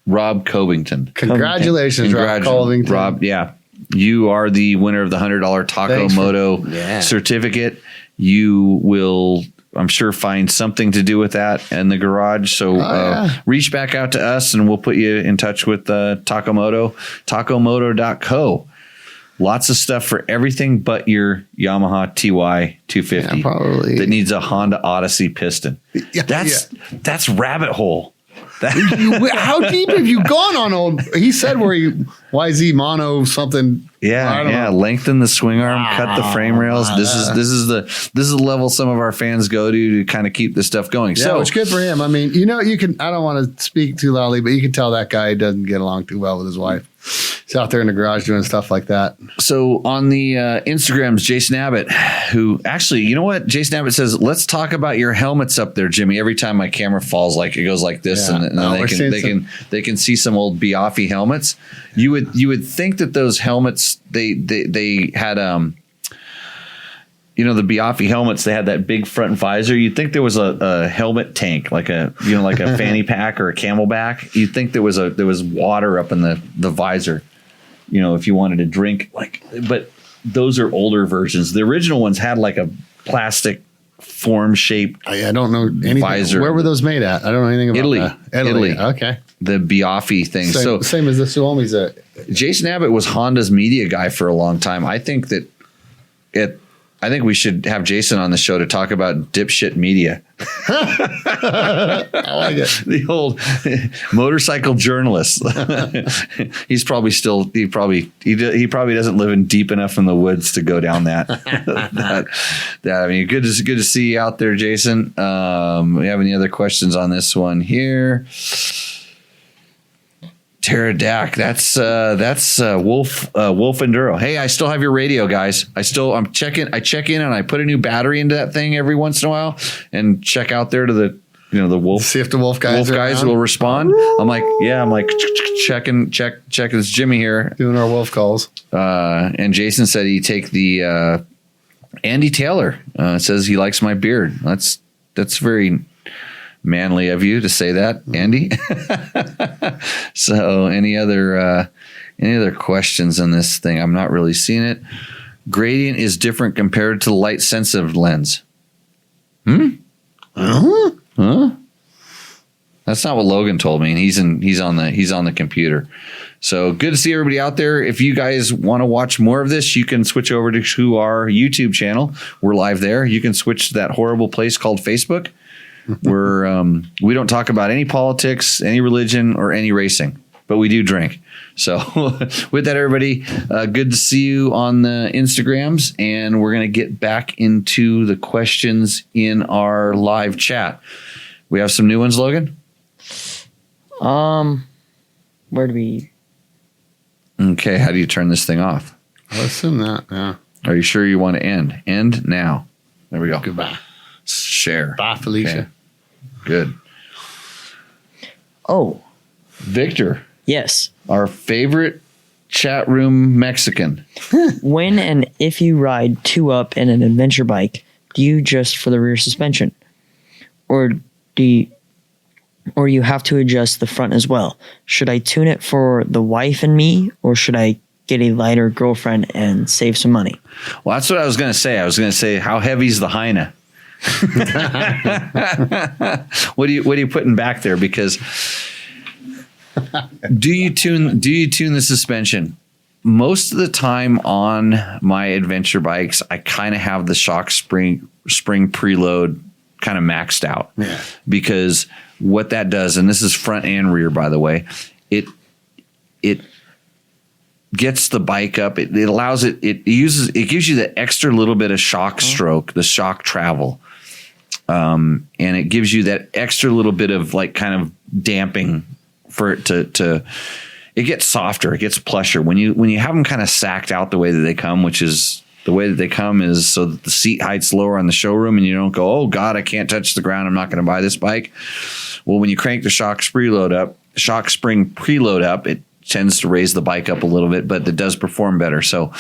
Rob Covington. Congratulations, Rob Covington. Rob, yeah. You are the winner of the $100 Takomoto certificate. You will, I'm sure, find something to do with that in the garage. So reach back out to us and we'll put you in touch with Takomoto, takomoto.co. Lots of stuff for everything but your Yamaha TY 250 probably that needs a Honda Odyssey piston. That's rabbit hole. How deep have you gone on old? He said where you YZ mono something. Yeah. Lengthen the swing arm, cut the frame rails. This is the level some of our fans go to kind of keep this stuff going. Yeah, so it's good for him. I mean, you can. I don't want to speak too loudly, but you can tell that guy doesn't get along too well with his wife. He's out there in the garage doing stuff like that. So on the Instagrams, Jason Abbott, who actually, you know what? Jason Abbott says, let's talk about your helmets up there, Jimmy. Every time my camera falls, like it goes like this, and they can see some old Biaffi helmets. You would think that those helmets they had the Biaffi helmets, they had that big front visor. You'd think there was a helmet tank, like a fanny pack or a Camelback. You'd think there was water up in the visor, if you wanted to drink. But those are older versions. The original ones had like a plastic form shaped. I don't know anything. Visor. Where were those made at? I don't know anything about Italy. Okay. The Biaffi thing. Same as the Suomi's. Jason Abbott was Honda's media guy for a long time. I think we should have Jason on the show to talk about dipshit media. I like it. The old motorcycle journalist. He probably doesn't live in deep enough in the woods to go down that. I mean, good to see you out there, Jason. We have any other questions on this one here? Pterodac, that's Wolf Enduro. Hey, I still have your radio, guys. I check in and I put a new battery into that thing every once in a while and check out there to the wolf. See if the wolf guys will respond. I'm like, checking this Jimmy here. Doing our wolf calls. And Jason said he'd take the Andy Taylor. Says he likes my beard. That's very manly of you to say that, Andy. So any other questions on this thing? I'm not really seeing it. Gradient is different compared to the light sensitive lens. Huh? That's not what Logan told me, and he's on the computer. So good to see everybody out there. If you guys want to watch more of this, you can switch over to our YouTube channel. We're live there. You can switch to that horrible place called Facebook, where we don't talk about any politics, any religion, or any racing, but we do drink. So with that, everybody, good to see you on the Instagrams, and we're going to get back into the questions in our live chat. We have some new ones, Logan? Where do we... Okay, how do you turn this thing off? I'll assume that, yeah. Are you sure you want to end? End now. There we go. Goodbye. Share. Bye, Felicia. Okay. Good. Oh. Victor. Yes. Our favorite chat room Mexican. When and if you ride 2-up in an adventure bike, do you adjust for the rear suspension? Or you have to adjust the front as well? Should I tune it for the wife and me, or should I get a lighter girlfriend and save some money? Well, that's what I was going to say. I was going to say, how heavy is the Heine? What are you putting back there? Because do you tune the suspension? Most of the time on my adventure bikes, I kind of have the shock spring preload kind of maxed out. Yeah. Because what that does, and this is front and rear, by the way, it gets the bike up. It allows it gives you the extra little bit of shock stroke, the shock travel. And it gives you that extra little bit of like kind of damping for it to it gets softer, it gets plusher when you have them kind of sacked out the way that they come, which is the way that they come is so that the seat height's lower on the showroom and you don't go, oh God, I can't touch the ground, I'm not going to buy this bike. Well, when you crank the shock spring preload up, it tends to raise the bike up a little bit, but it does perform better. So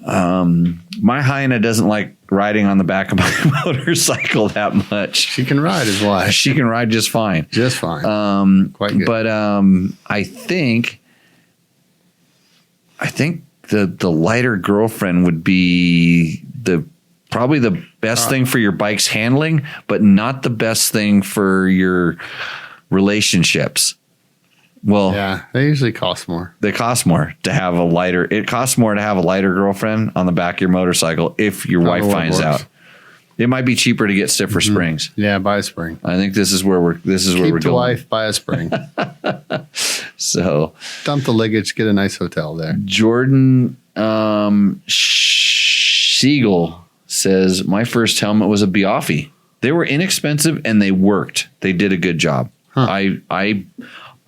my Heine doesn't like riding on the back of my motorcycle that much. She can ride is why. She can ride just fine. Just fine. Quite good. But I think the lighter girlfriend would be probably the best thing for your bike's handling, but not the best thing for your relationships. Well, yeah, they usually cost more. They cost more to have a lighter. It costs more to have a lighter girlfriend on the back of your motorcycle if your wife finds out. It might be cheaper to get stiffer springs. Yeah, buy a spring. I think this is where we're going. Keep the wife, buy a spring. So dump the luggage, get a nice hotel there. Jordan Siegel says, my first helmet was a Biaffi. They were inexpensive and they worked. They did a good job. Huh.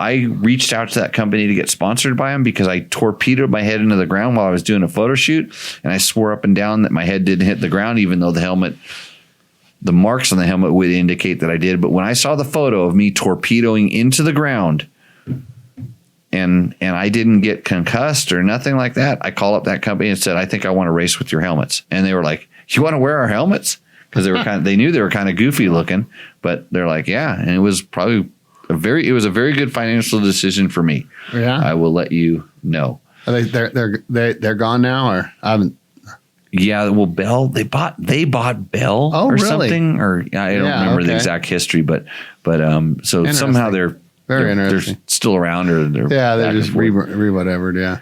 I reached out to that company to get sponsored by them because I torpedoed my head into the ground while I was doing a photo shoot. And I swore up and down that my head didn't hit the ground, even though the marks on the helmet would indicate that I did. But when I saw the photo of me torpedoing into the ground and I didn't get concussed or nothing like that, I called up that company and said, I think I want to race with your helmets. And they were like, you want to wear our helmets? Because they knew they were kind of goofy looking, but they're like, yeah. And it was probably a very good financial decision for me. Yeah, I will let you know. Are they're gone now, or I haven't. Yeah, well, Bell they bought Bell or really? Something, or I don't remember the exact history, but so somehow they're still around, or they're just re-whatevered. Yeah.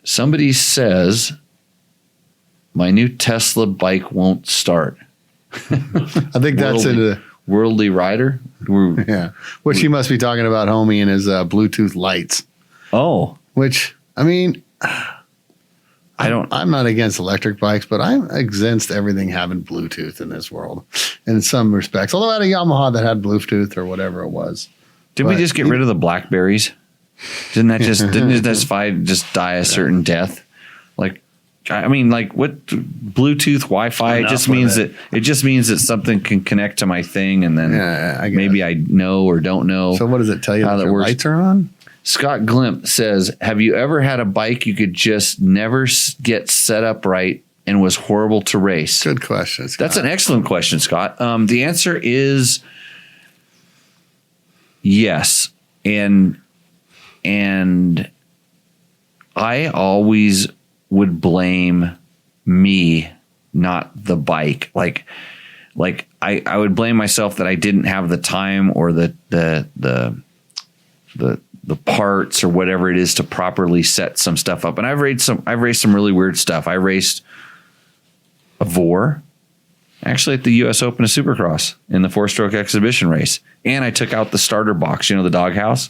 Somebody says my new Tesla bike won't start. I think that's into Worldly Rider. Yeah, which he must be talking about, homie, and his Bluetooth lights. Oh, which I mean, I'm not against electric bikes, but I'm against everything having Bluetooth in this world, in some respects. Although I had a Yamaha that had Bluetooth or whatever it was. Did we just get rid of the Blackberries? Didn't that just die a certain death? Like I mean, like what Bluetooth, Wi-Fi? It just means that something can connect to my thing, and then I know or don't know. So what does it tell you how that that works? lights are on? Scott Glimp says, "Have you ever had a bike you could just never get set up right and was horrible to race?" Good question, Scott. That's an excellent question, Scott. The answer is yes, and I always would blame me, not the bike. Like I would blame myself that I didn't have the time or the parts or whatever it is to properly set some stuff up. And I've raced some really weird stuff. I raced a Vor actually at the US Open of Supercross in the 4-stroke exhibition race. And I took out the starter box, the doghouse.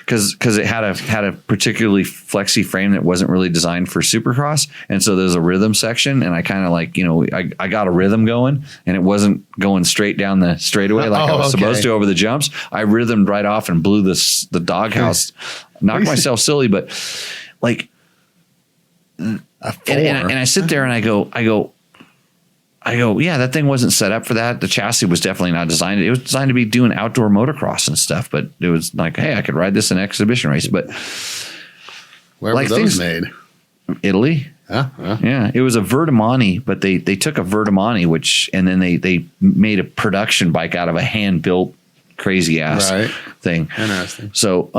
Because it had a particularly flexy frame that wasn't really designed for Supercross, and so there's a rhythm section, and I kind of I got a rhythm going, and it wasn't going straight down the straightaway like I was supposed to over the jumps. I rhythmed right off and blew the doghouse, knocked myself silly, but like, and I sit there and I go, yeah, that thing wasn't set up for that. The chassis was definitely not designed. It was designed to be doing outdoor motocross and stuff, but it was like, hey, I could ride this in an exhibition race. But where were those made? Italy. Yeah. It was a Vertimani, but they took a Vertimani, and then they made a production bike out of a hand-built crazy ass thing. Interesting. So,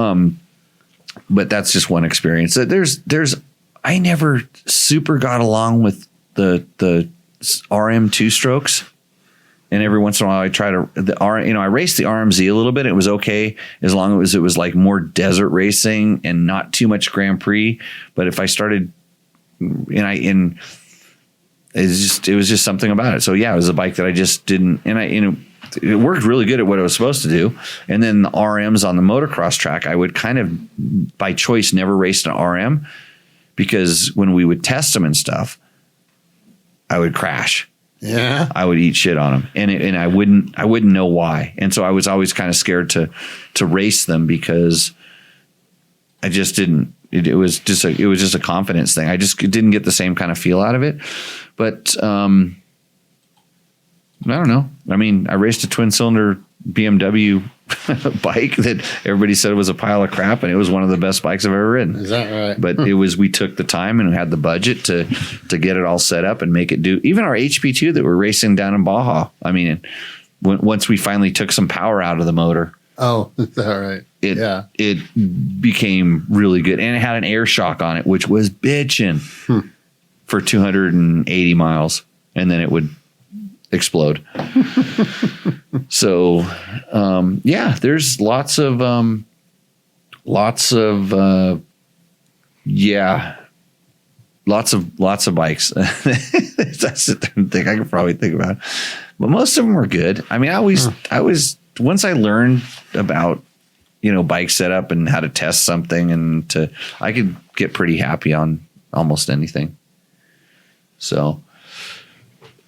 but that's just one experience. I never super got along with the RM 2-strokes, and every once in a while I try to I raced the RMZ a little bit. It was okay as long as it was like more desert racing and not too much Grand Prix. But if I started, it was just something about it. So yeah, it was a bike that I just didn't, and it worked really good at what it was supposed to do. And then the RMs on the motocross track, I would kind of by choice never raced an RM, because when we would test them and stuff, I would crash. Yeah, I would eat shit on them, and I wouldn't know why. And so I was always kind of scared to race them, because I just didn't. It was just a confidence thing. I just didn't get the same kind of feel out of it. But I don't know. I mean, I raced a twin cylinder BMW bike that everybody said was a pile of crap, and it was one of the best bikes I've ever ridden. Is that right? But we took the time and had the budget to get it all set up and make it do. Even our HP2 that we're racing down in Baja, I mean, once we finally took some power out of the motor. Oh, is that right? It became really good, and it had an air shock on it, which was bitching for 280 miles, and then it would explode. So, there's lots of bikes. That's the thing I could probably think about, but most of them are good. I mean, I was once I learned about, bike setup and how to test something, I could get pretty happy on almost anything. So,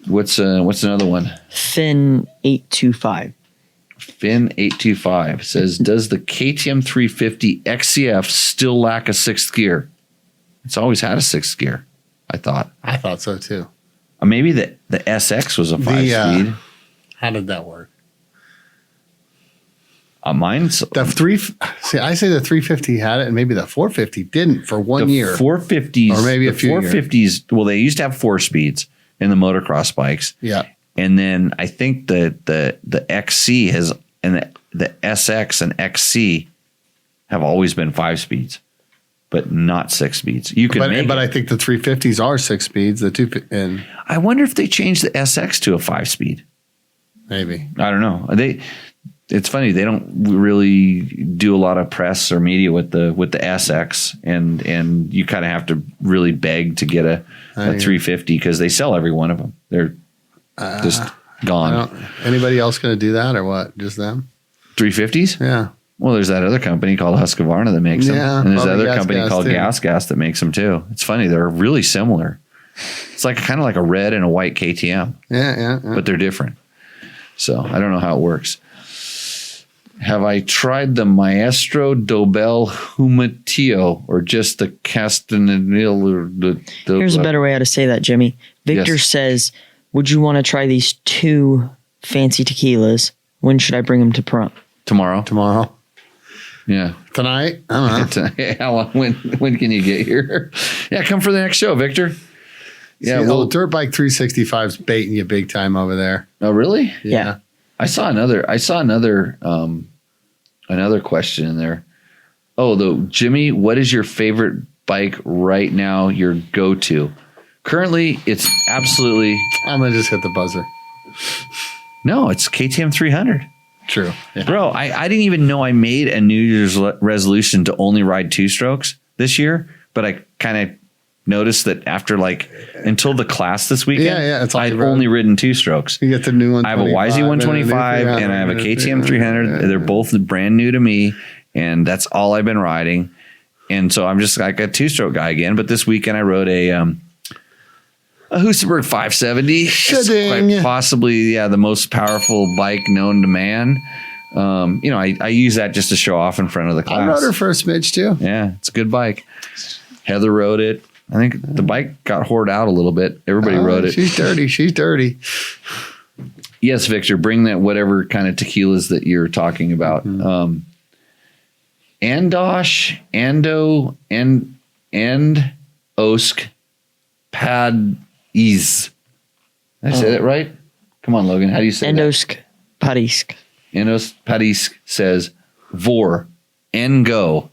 what's another one? Finn 825. Finn 825 says, does the KTM 350 XCF still lack a sixth gear? It's always had a sixth gear, I thought. I thought so too. Maybe the SX was a 5-speed. How did that work? Mine's I say the 350 had it, and maybe the 450 didn't for 1 year. 450s, or maybe a few 450s. Years. Well, they used to have 4 speeds in the motocross bikes. Yeah. And then I think the XC and the SX and XC have always been 5 speeds, but not 6 speeds. But I think the 350s are 6 speeds. And I wonder if they changed the SX to a 5-speed. Maybe. I don't know. It's funny, they don't really do a lot of press or media with the SX, and you kind of have to really beg to get a 350, because they sell every one of them. They're just gone. Anybody else going to do that, or what? Just them? 350s? Yeah. Well, there's that other company called Husqvarna that makes them. Yeah, and there's that other company called Gas that makes them too. It's funny, they're really similar. It's like kind of like a red and a white KTM. Yeah. But they're different. So I don't know how it works. Have I tried the Maestro Dobel Humatio or just the Castanil? Or Here's a better way how to say that, Jimmy. Victor Yes. says, would you want to try these 2 fancy tequilas? When should I bring them to prom? Tomorrow. Yeah. Tonight? I don't know. How long, when can you get here? Yeah, come for the next show, Victor. Yeah. See, Dirt Bike 365's baiting you big time over there. Oh, really? Yeah. I saw another question in there. Oh, Jimmy, what is your favorite bike right now? Your go-to? Currently, it's absolutely I'm going to just hit the buzzer. no. It's KTM 300, True. Yeah. bro. I didn't even know I made a New Year's resolution to only ride 2-strokes this year, but I kind of noticed that after until the class this weekend, it's all I'd you rode. only ridden 2-strokes. You get the new one. I have a YZ125 and I have a KTM 300. They're both brand new to me, and that's all I've been riding. And so I'm just like a 2-stroke guy again. But this weekend I rode a Husaberg 570. It's Shading. quite possibly the most powerful bike known to man. I use that just to show off in front of the class. I rode her for a smidge too. Yeah, it's a good bike. Heather rode it. I think the bike got hoard out a little bit. Everybody rode it. She's dirty. Yes, Victor, bring that whatever kind of tequilas that you're talking about. Mm-hmm. Andosh, Ando, and Osk Pad Ease. Did I say that right? Come on, Logan. How do you say that? Endosk Padisk. Endos Padisk says Vor and go.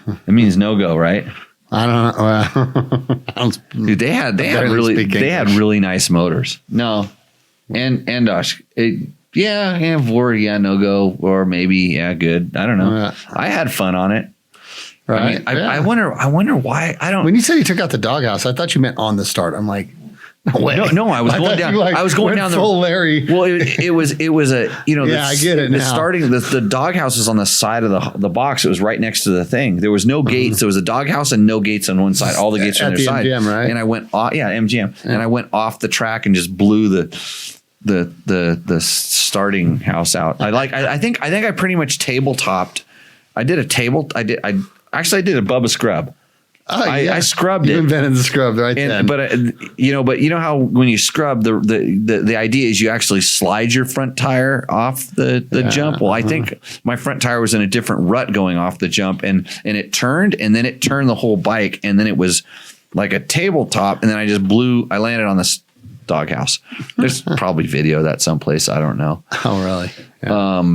It means no go, right? I don't know. Dude, they had really nice motors. No, and Andosh, Vor, no go, or maybe good. I don't know. Yeah. I had fun on it. Right. I wonder why I don't. When you said you took out the doghouse, I thought you meant on the start. I'm like, no way. No, I was going down. I was going down the full Larry. Well, it was a I get it the now. starting the doghouse was on the side of the box. It was right next to the thing. There was no gates. There was a doghouse and no gates on one side. All the gates on At the other the side. MGM, right? And I went off. Yeah, MGM. And I went off the track and just blew the starting house out. I think I pretty much tabletopped. I did a Bubba scrub. Oh, I scrubbed you it. invented the scrub right then. But you know how when you scrub the idea is you actually slide your front tire off the jump. Well, I think my front tire was in a different rut going off the jump, and it turned, and then it turned the whole bike, and then it was like a tabletop, and then I landed on this doghouse. There's probably video of that someplace. I don't know. Oh, really? Yeah.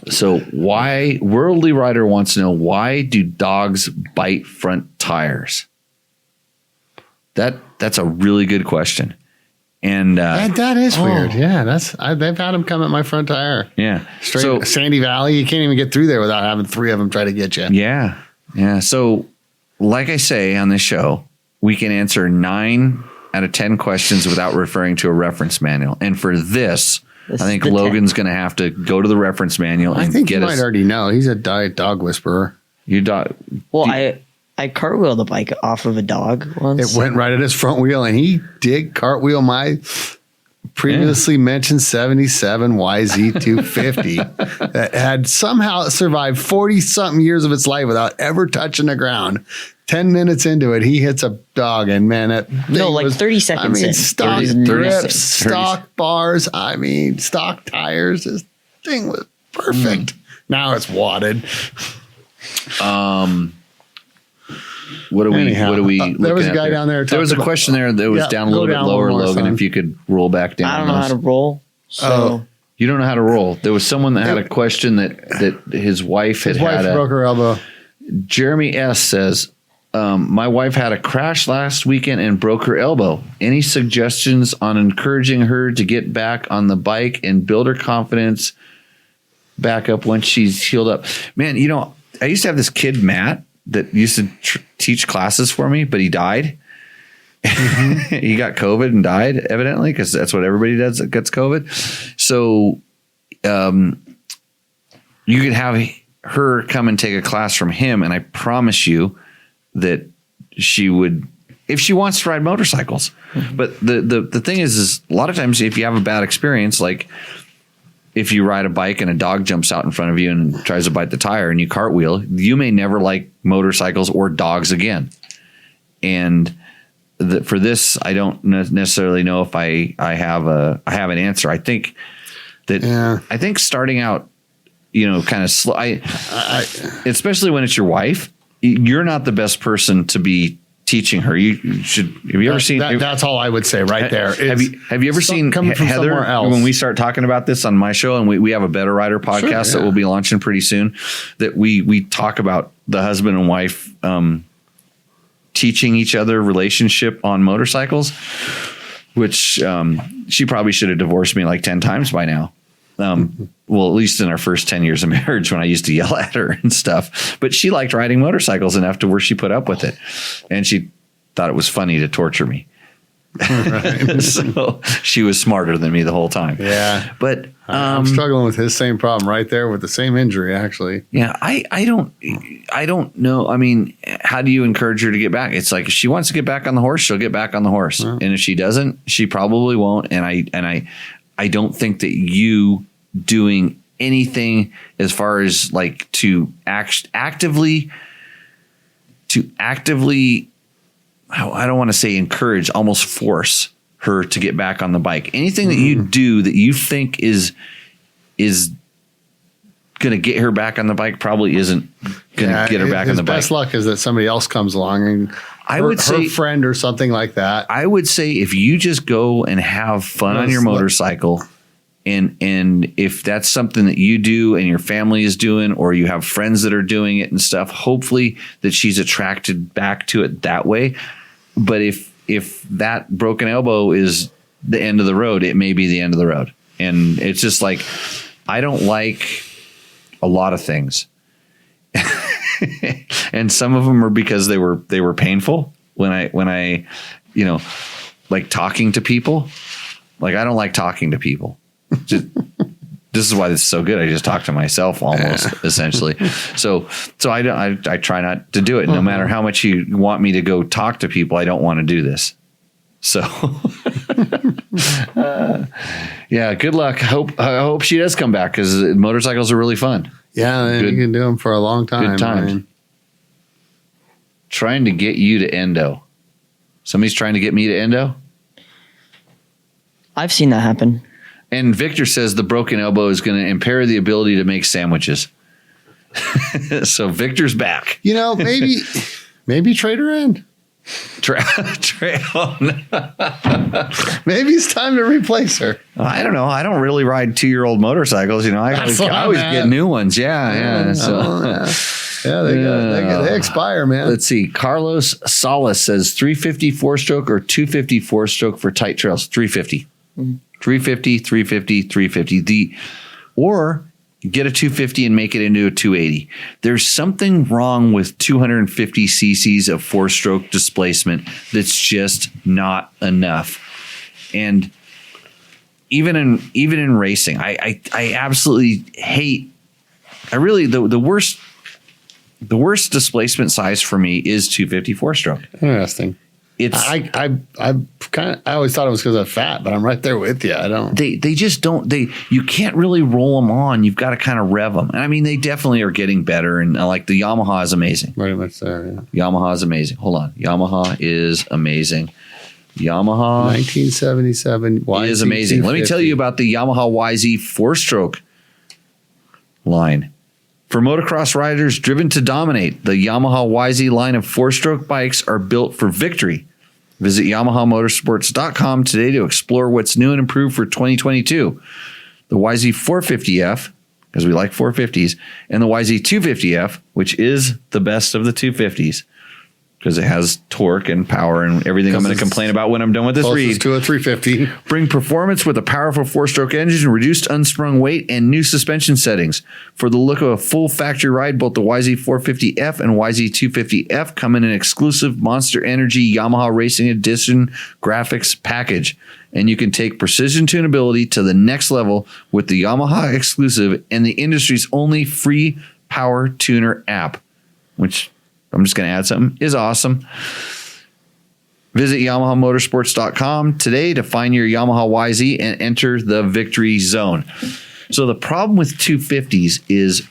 So why Worldly Rider wants to know, why do dogs bite front tires? That's a really good question. And that is weird. Yeah, they've had them come at my front tire. yeah. Straight Sandy Valley. You can't even get through there without having 3 of them try to get you. Yeah. Yeah. So like I say on this show, we can answer 9 out of 10 questions without referring to a reference manual. And for this I think Logan's going to have to go to the reference manual and I think get you might already know. He's a diet dog whisperer. Well, I cartwheeled the bike off of a dog once. It went right at his front wheel, and he did cartwheel my previously mentioned 77 YZ250 that had somehow survived 40-something years of its life without ever touching the ground. 10 minutes into it, he hits a dog, and man, that thing was, 30 seconds in. stock 30 grips, stock bars, stock tires. This thing was perfect. Now it's wadded. What do we there was a guy down there. There was a question there that was down a little bit lower, Logan, if you could roll back down. I don't know how to roll. So you don't know how to roll. There was someone that had a question that his wife had broke her elbow. Jeremy S says, my wife had a crash last weekend and broke her elbow. Any suggestions on encouraging her to get back on the bike and build her confidence back up once she's healed up? Man, I used to have this kid, Matt, that used to teach classes for me, but he died. Mm-hmm. He got COVID and died, evidently, because that's what everybody does that gets COVID. So you could have her come and take a class from him, and I promise you that she would, if she wants to ride motorcycles. Mm-hmm. But the thing is a lot of times if you have a bad experience, like if you ride a bike and a dog jumps out in front of you and tries to bite the tire and you cartwheel, you may never like motorcycles or dogs again. And for this, I don't necessarily know if I have an answer. I think that starting out, kind of slow. Especially when it's your wife, you're not the best person to be teaching her. You should. Have you ever seen? That's all I would say right there. Have you ever seen coming from Heather somewhere else? when we start talking about this on my show, and we have a Better Rider podcast that we'll be launching pretty soon, that we talk about the husband and wife teaching each other relationship on motorcycles, which she probably should have divorced me like 10 times by now. Well, at least in our first 10 years of marriage, when I used to yell at her and stuff, but she liked riding motorcycles enough to where she put up with it, and she thought it was funny to torture me. Right. So she was smarter than me the whole time. Yeah. But I'm struggling with his same problem right there with the same injury, actually. Yeah. I don't know. I mean, how do you encourage her to get back? It's like, if she wants to get back on the horse, she'll get back on the horse. Yeah. And if she doesn't, she probably won't. And I don't think that you doing anything as far as like to actively, I don't want to say encourage, almost force her to get back on the bike. Anything that you do that you think is going to get her back on the bike probably isn't going to get her back on the bike. Best luck is that somebody else comes along and her friend or something like that. I would say if you just go and have fun on your motorcycle, and if that's something that you do and your family is doing, or you have friends that are doing it and stuff, hopefully that she's attracted back to it that way. But if that broken elbow is the end of the road, it may be the end of the road. And it's just like, I don't like a lot of things. And some of them are because they were painful when I like talking to people. Like, I don't like talking to people. This is why this is so good. I just talk to myself almost, essentially. So I try not to do it. No matter how much you want me to go talk to people, I don't want to do this. So yeah, good luck. I hope she does come back, because motorcycles are really fun. Yeah, you can do them for a long time. Good times. I mean, trying to get you to endo. Somebody's trying to get me to endo. I've seen that happen. And Victor says the broken elbow is going to impair the ability to make sandwiches. So Victor's back. Maybe trade her in. Maybe it's time to replace her. I don't know. I don't really ride 2-year-old motorcycles. I always get new ones. Yeah. They expire, man. Let's see. Carlos Salas says 350 4-stroke or 250 4-stroke for tight trails. 350. 350, 350, 350. Or get a 250 and make it into a 280. There's something wrong with 250 cc's of 4-stroke displacement that's just not enough. And even in racing, I absolutely hate. The worst displacement size for me is 250 4-stroke. Interesting. I always thought it was because of fat, but I'm right there with you. I don't. They just don't. You can't really roll them on. You've got to kind of rev them. And I mean, they definitely are getting better. And like the Yamaha is amazing. Very much there. Yeah. Yamaha is amazing. Hold on. Yamaha is amazing. Yamaha 1977 YZ is amazing. 250. Let me tell you about the Yamaha YZ 4-stroke line. For motocross riders driven to dominate, the Yamaha YZ line of 4-stroke bikes are built for victory. Visit YamahaMotorsports.com today to explore what's new and improved for 2022. The YZ 450F, because we like 450s, and the YZ 250F, which is the best of the 250s, because it has torque and power and everything I'm going to complain about when I'm done with this read. To a 350. Bring performance with a powerful 4-stroke engine, reduced unsprung weight, and new suspension settings. For the look of a full factory ride, both the YZ 450F and YZ 250F come in an exclusive Monster Energy Yamaha Racing Edition graphics package. And you can take precision tunability to the next level with the Yamaha exclusive and the industry's only free power tuner app, which I'm just going to add something, is awesome. Visit YamahaMotorsports.com today to find your Yamaha YZ and enter the victory zone. So the problem with 250s is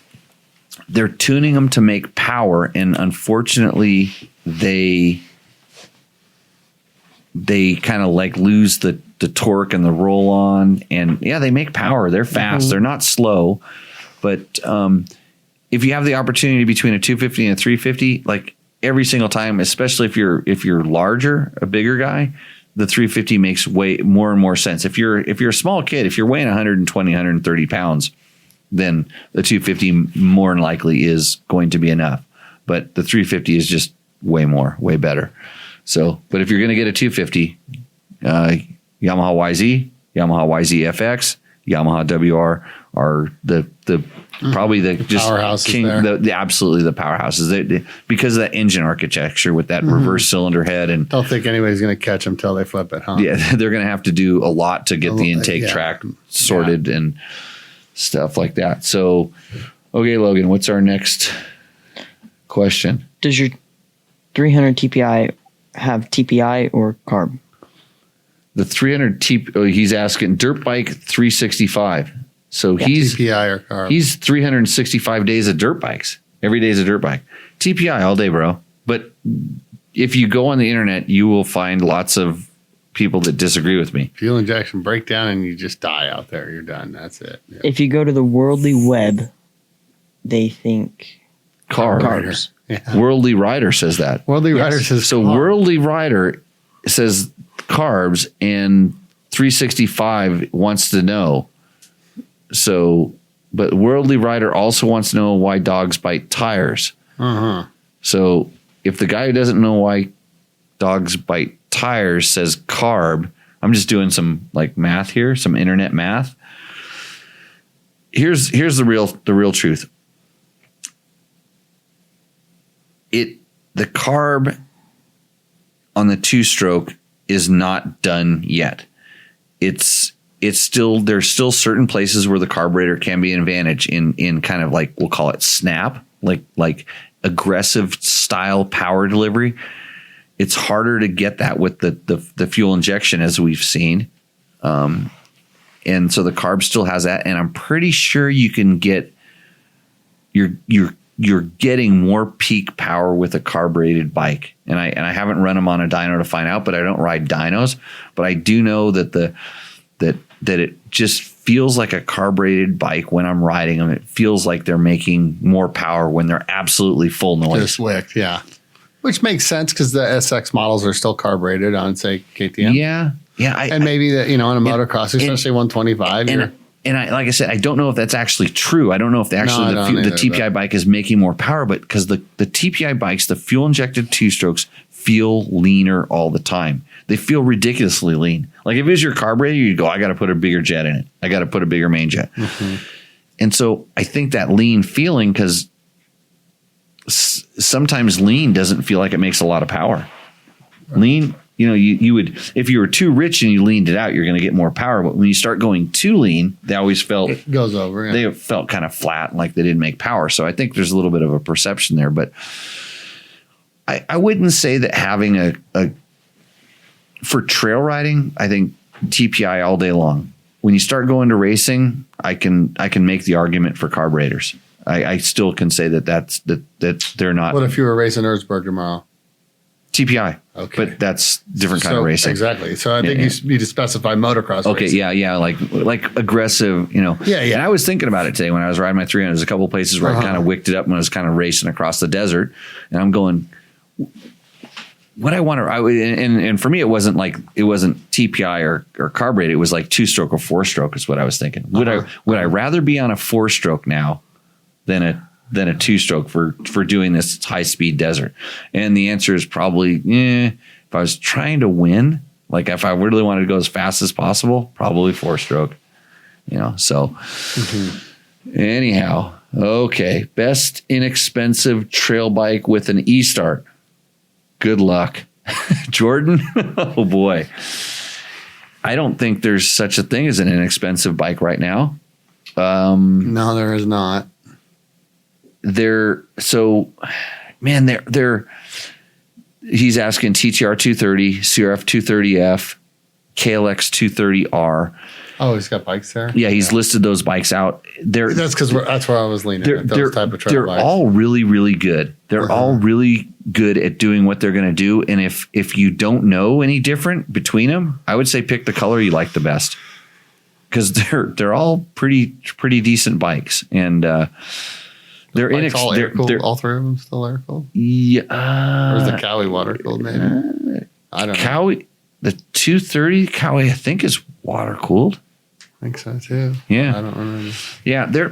they're tuning them to make power, and unfortunately they kind of like lose the torque and the roll on, and yeah, they make power. They're fast. They're not slow, but if you have the opportunity between a 250 and a 350, like every single time, especially if you're larger, a bigger guy, the 350 makes way more and more sense. If you're a small kid, if you're weighing 120, 130 pounds, then the 250 more than likely is going to be enough. But the 350 is just way better. So, but if you're going to get a 250, Yamaha YZ, Yamaha YZ FX, Yamaha WR are the probably the just powerhouses king, the absolutely the powerhouses. Because of that engine architecture with that reverse cylinder head, and Don't think anybody's going to catch them till they flip it, huh? yeah, they're going to have to do a lot to get the intake track sorted and stuff like that. So, okay, Logan, what's our next question? Does your 300 TPI have TPI or carb? The 300 he's asking dirt bike 365. So he's TPI or carb. He's 365 days of dirt bikes. Every day is a dirt bike. TPI all day, bro. But if you go on the internet, you will find lots of people that disagree with me. Fuel injection breakdown and you just die out there. You're done. That's it. Yeah. If you go to the Worldly Web, they think carbs. Yeah. Worldly Rider says that. Worldly Rider says So carb. Worldly Rider says carbs, and 365 wants to know. So, but Worldly Rider also wants to know why dogs bite tires. Uh-huh. So if the guy who doesn't know why dogs bite tires says carb, I'm just doing some like math here, some internet math. Here's the real truth. The carb on the 2-stroke is not done yet. It's still, there's still certain places where the carburetor can be an advantage in kind of like, we'll call it snap, like aggressive style power delivery. It's harder to get that with the fuel injection, as we've seen. And so the carb still has that. And I'm pretty sure you can get you're getting more peak power with a carbureted bike. And I haven't run them on a dyno to find out, but I don't ride dynos. But I do know that that it just feels like a carbureted bike when I'm riding them. It feels like they're making more power when they're absolutely full noise. Just wicked, yeah. Which makes sense because the SX models are still carbureted on, say, KTM. Yeah. And maybe that, on a motocross, especially 125. And I, like I said, I don't know if that's actually true. I don't know if the TPI bike is making more power, but because the TPI bikes, the fuel injected 2-strokes feel leaner all the time. They feel ridiculously lean. Like if it was your carburetor, you'd go, I got to put a bigger jet in it. I got to put a bigger main jet. Mm-hmm. And so I think that lean feeling, because sometimes lean doesn't feel like it makes a lot of power. Right. Lean, you would, if you were too rich and you leaned it out, you're going to get more power. But when you start going too lean, they always felt it goes over. Yeah. They felt kind of flat, like they didn't make power. So I think there's a little bit of a perception there. But I wouldn't say that having a for trail riding, I think TPI all day long. When you start going to racing, I can make the argument for carburetors. I still can say that they're not. What if you were racing Erzberg tomorrow? TPI. Okay. But that's different kind of racing. Exactly. So I think you need to specify motocross okay, racing. Yeah. Like aggressive, Yeah. And I was thinking about it today when I was riding my 300. There's a couple of places where I kind of wicked it up when I was kind of racing across the desert. And I'm going, what I want to, and for me, it wasn't TPI or carbureted. It was like 2-stroke or 4-stroke is what I was thinking. Would I rather be on a 4-stroke now than a 2-stroke for doing this high speed desert? And the answer is probably, if I was trying to win, like if I really wanted to go as fast as possible, probably 4-stroke, so anyhow, okay. Best inexpensive trail bike with an E-start. Good luck. Jordan. Oh boy. I don't think there's such a thing as an inexpensive bike right now. No, there is not. They're he's asking TTR 230, CRF 230F, KLX 230R. Oh, he's got bikes there. Yeah, he's listed those bikes out. That's because that's where I was leaning. At those type of trail they're bikes. all really, really good. They're all really good at doing what they're going to do. And if you don't know any different between them, I would say pick the color you like the best, because they're all pretty decent bikes, and they're all air cooled. All three of them still air cooled. Yeah, or is the Cowie water cooled? Maybe I don't know. Cowie, the 230 Cowie, I think is water cooled. I think so too. Yeah, I don't remember. Yeah,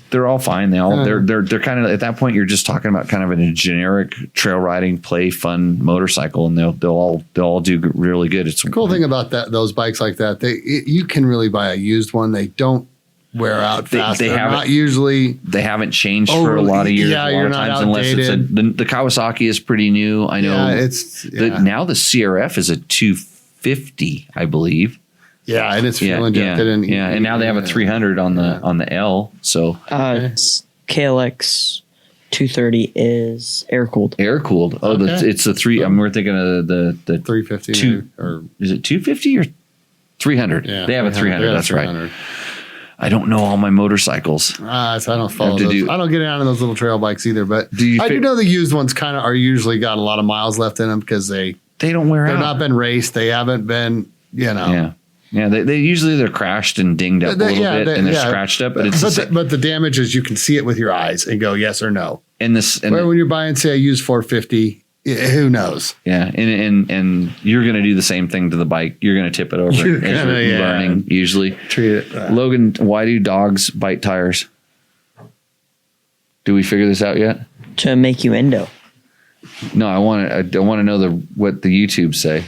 they're all fine. They're kind of, at that point you're just talking about kind of a generic trail riding, play, fun motorcycle, and they'll all do really good. It's the cool thing about those bikes like that. You can really buy a used one. They don't wear out fast. They haven't changed for a lot of years. Yeah, you're not outdated. The Kawasaki is pretty new. I know. Now the CRF is a 250, I believe. Yeah, and it's fuel injected. And now they have a 300 on the L. So KLX 230 is air cooled. Air cooled. Oh, it's the three. We're thinking of the 350 or is it 250 or 300? Yeah, they have a 300. That's 300. Right. I don't know all my motorcycles. So I don't follow those. I don't get out on those little trail bikes either. But I do know the used ones kind of are usually got a lot of miles left in them because they don't wear out. They're not been raced. They haven't been. Yeah. Yeah, they usually they're crashed and dinged up a little bit, and they're scratched up. But the damage is you can see it with your eyes and go yes or no. And when you're buying, say, a used 450, who knows? Yeah, and you're going to do the same thing to the bike. You're going to tip it over as you're learning. Usually, treat it. Logan, why do dogs bite tires? Do we figure this out yet? To make you endo. No, I want to know what the YouTube say.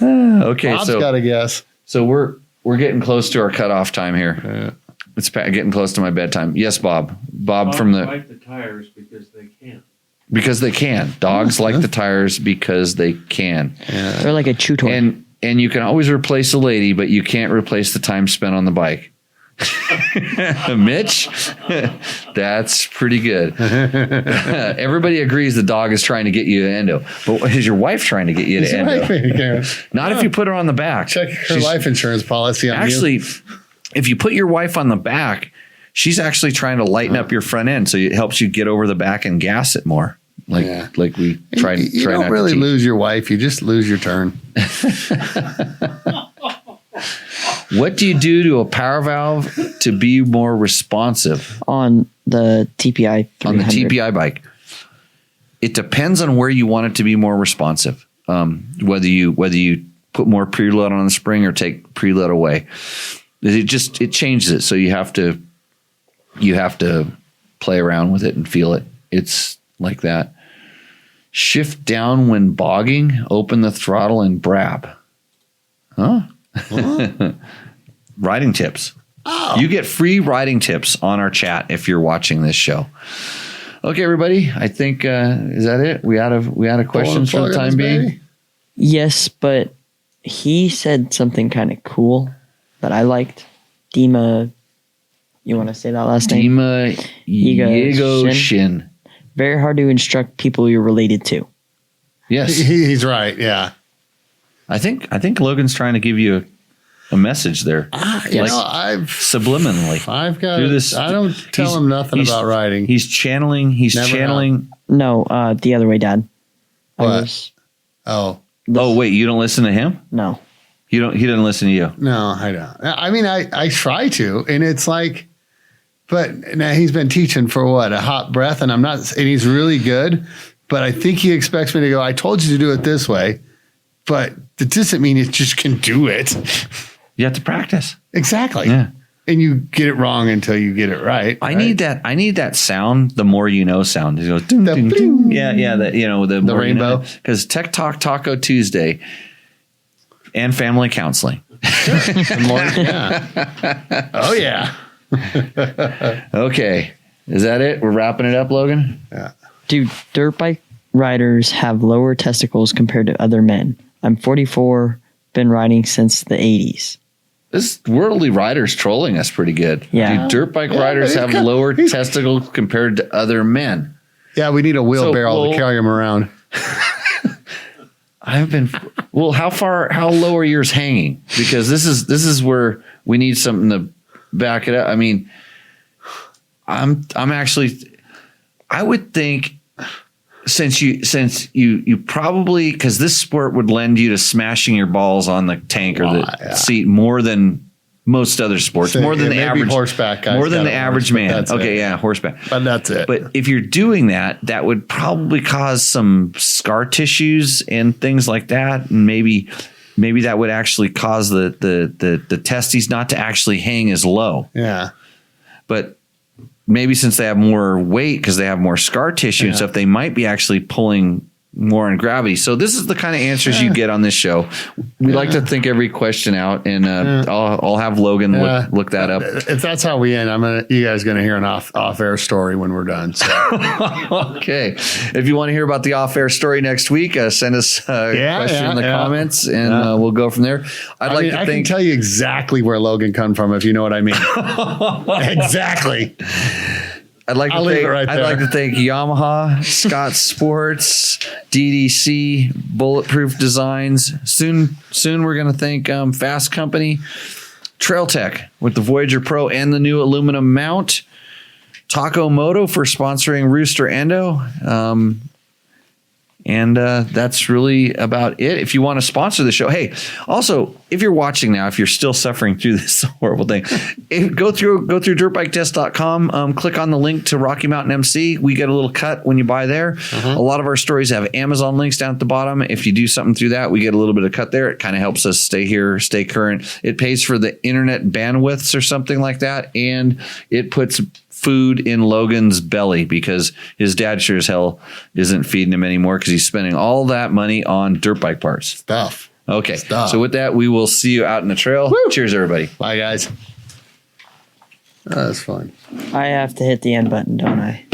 Okay, Bob's got a guess. So we're getting close to our cutoff time here. Yeah. It's getting close to my bedtime. Yes, Bob. Bob from the like the tires because they can. Because they can. Dogs like the tires because they can. Yeah. They're like a chew toy. And you can always replace a lady, but you can't replace the time spent on the bike. Mitch, that's pretty good. Everybody agrees the dog is trying to get you to endo, but is your wife trying to get you to endo? Not if you put her on the back. Check her life insurance policy on you. If you put your wife on the back, she's actually trying to lighten up your front end, so it helps you get over the back and gas it more. Like we try. You don't really lose your wife; you just lose your turn. What do you do to a power valve to be more responsive on the TPI 300? On the TPI bike? It depends on where you want it to be more responsive. Whether you put more preload on the spring or take preload away, it changes it. So you have to play around with it and feel it. It's like that. Shift down when bogging. Open the throttle and brab. Huh? Riding tips. Oh. You get free riding tips on our chat if you're watching this show. Okay, everybody. I think is that it? We out of questions for the time being. Yes, but he said something kind of cool that I liked. Dima, you want to say that last name? Dima Yigo Shin. Very hard to instruct people you're related to. Yes, he's right. Yeah. I think Logan's trying to give you a message there. Subliminally. I've got this. I don't tell him nothing about writing. He's channeling. No, the other way, Dad. What? Oh, wait, you don't listen to him? No. He doesn't listen to you. No, I don't. I mean, I try to, and it's like, but now he's been teaching for what, a hot breath, and he's really good, but I think he expects me to go, I told you to do it this way. But that doesn't mean you just can do it. You have to practice. Exactly. Yeah. And you get it wrong until you get it right. I need that sound, the more you know sound. It goes ding, ding, ding. Yeah, the rainbow. Because Tech Talk Taco Tuesday and family counseling. Yeah. Oh yeah. Okay. Is that it? We're wrapping it up, Logan? Yeah. Dude, dirt bike riders have lower testicles compared to other men. I'm 44, been riding since the 80s. This worldly rider's trolling us pretty good. Yeah. Do dirt bike riders have lower testicles compared to other men? Yeah, we need a wheelbarrow to carry them around. Well, how low are yours hanging? Because this is where we need something to back it up. I mean, I'm actually, I would think since you probably, because this sport would lend you to smashing your balls on the tank or the seat more than most other sports, more than the average horseback guys, more than the average man. Okay, yeah, horseback. But that's it. But if you're doing that, that would probably cause some scar tissues and things like that, and maybe that would actually cause the testes not to actually hang as low. Yeah. But maybe since they have more weight because they have more scar tissue and stuff, they might be actually pulling more in gravity. So this is the kind of answers you get on this show. We like to think every question out, and I'll have Logan look that up. If that's how we end, you guys going to hear an off-air story when we're done. So. Okay. If you want to hear about the off-air story next week, send us a question in the comments, and we'll go from there. I can tell you exactly where Logan come from, if you know what I mean. Exactly. I'd like to thank Yamaha, Scott Sports, DDC, BulletProof Designs. Soon we're going to thank Fast Company, Trail Tech with the Voyager Pro and the new aluminum mount, Moto for sponsoring Rooster Endo. And that's really about it. If you want to sponsor the show, hey, also, if you're watching now, if you're still suffering through this horrible thing, go through dirtbiketest.com, click on the link to Rocky Mountain MC. We get a little cut when you buy there. A lot of our stories have Amazon links down at the bottom. If you do something through that, we get a little bit of cut there. It kind of helps us stay current. It pays for the internet bandwidths or something like that, and it puts food in Logan's belly because his dad sure as hell isn't feeding him anymore because he's spending all that money on dirt bike parts. Stuff. Okay. So with that, we will see you out in the trail. Woo! Cheers, everybody. Bye, guys. That was fun. I have to hit the end button, don't I?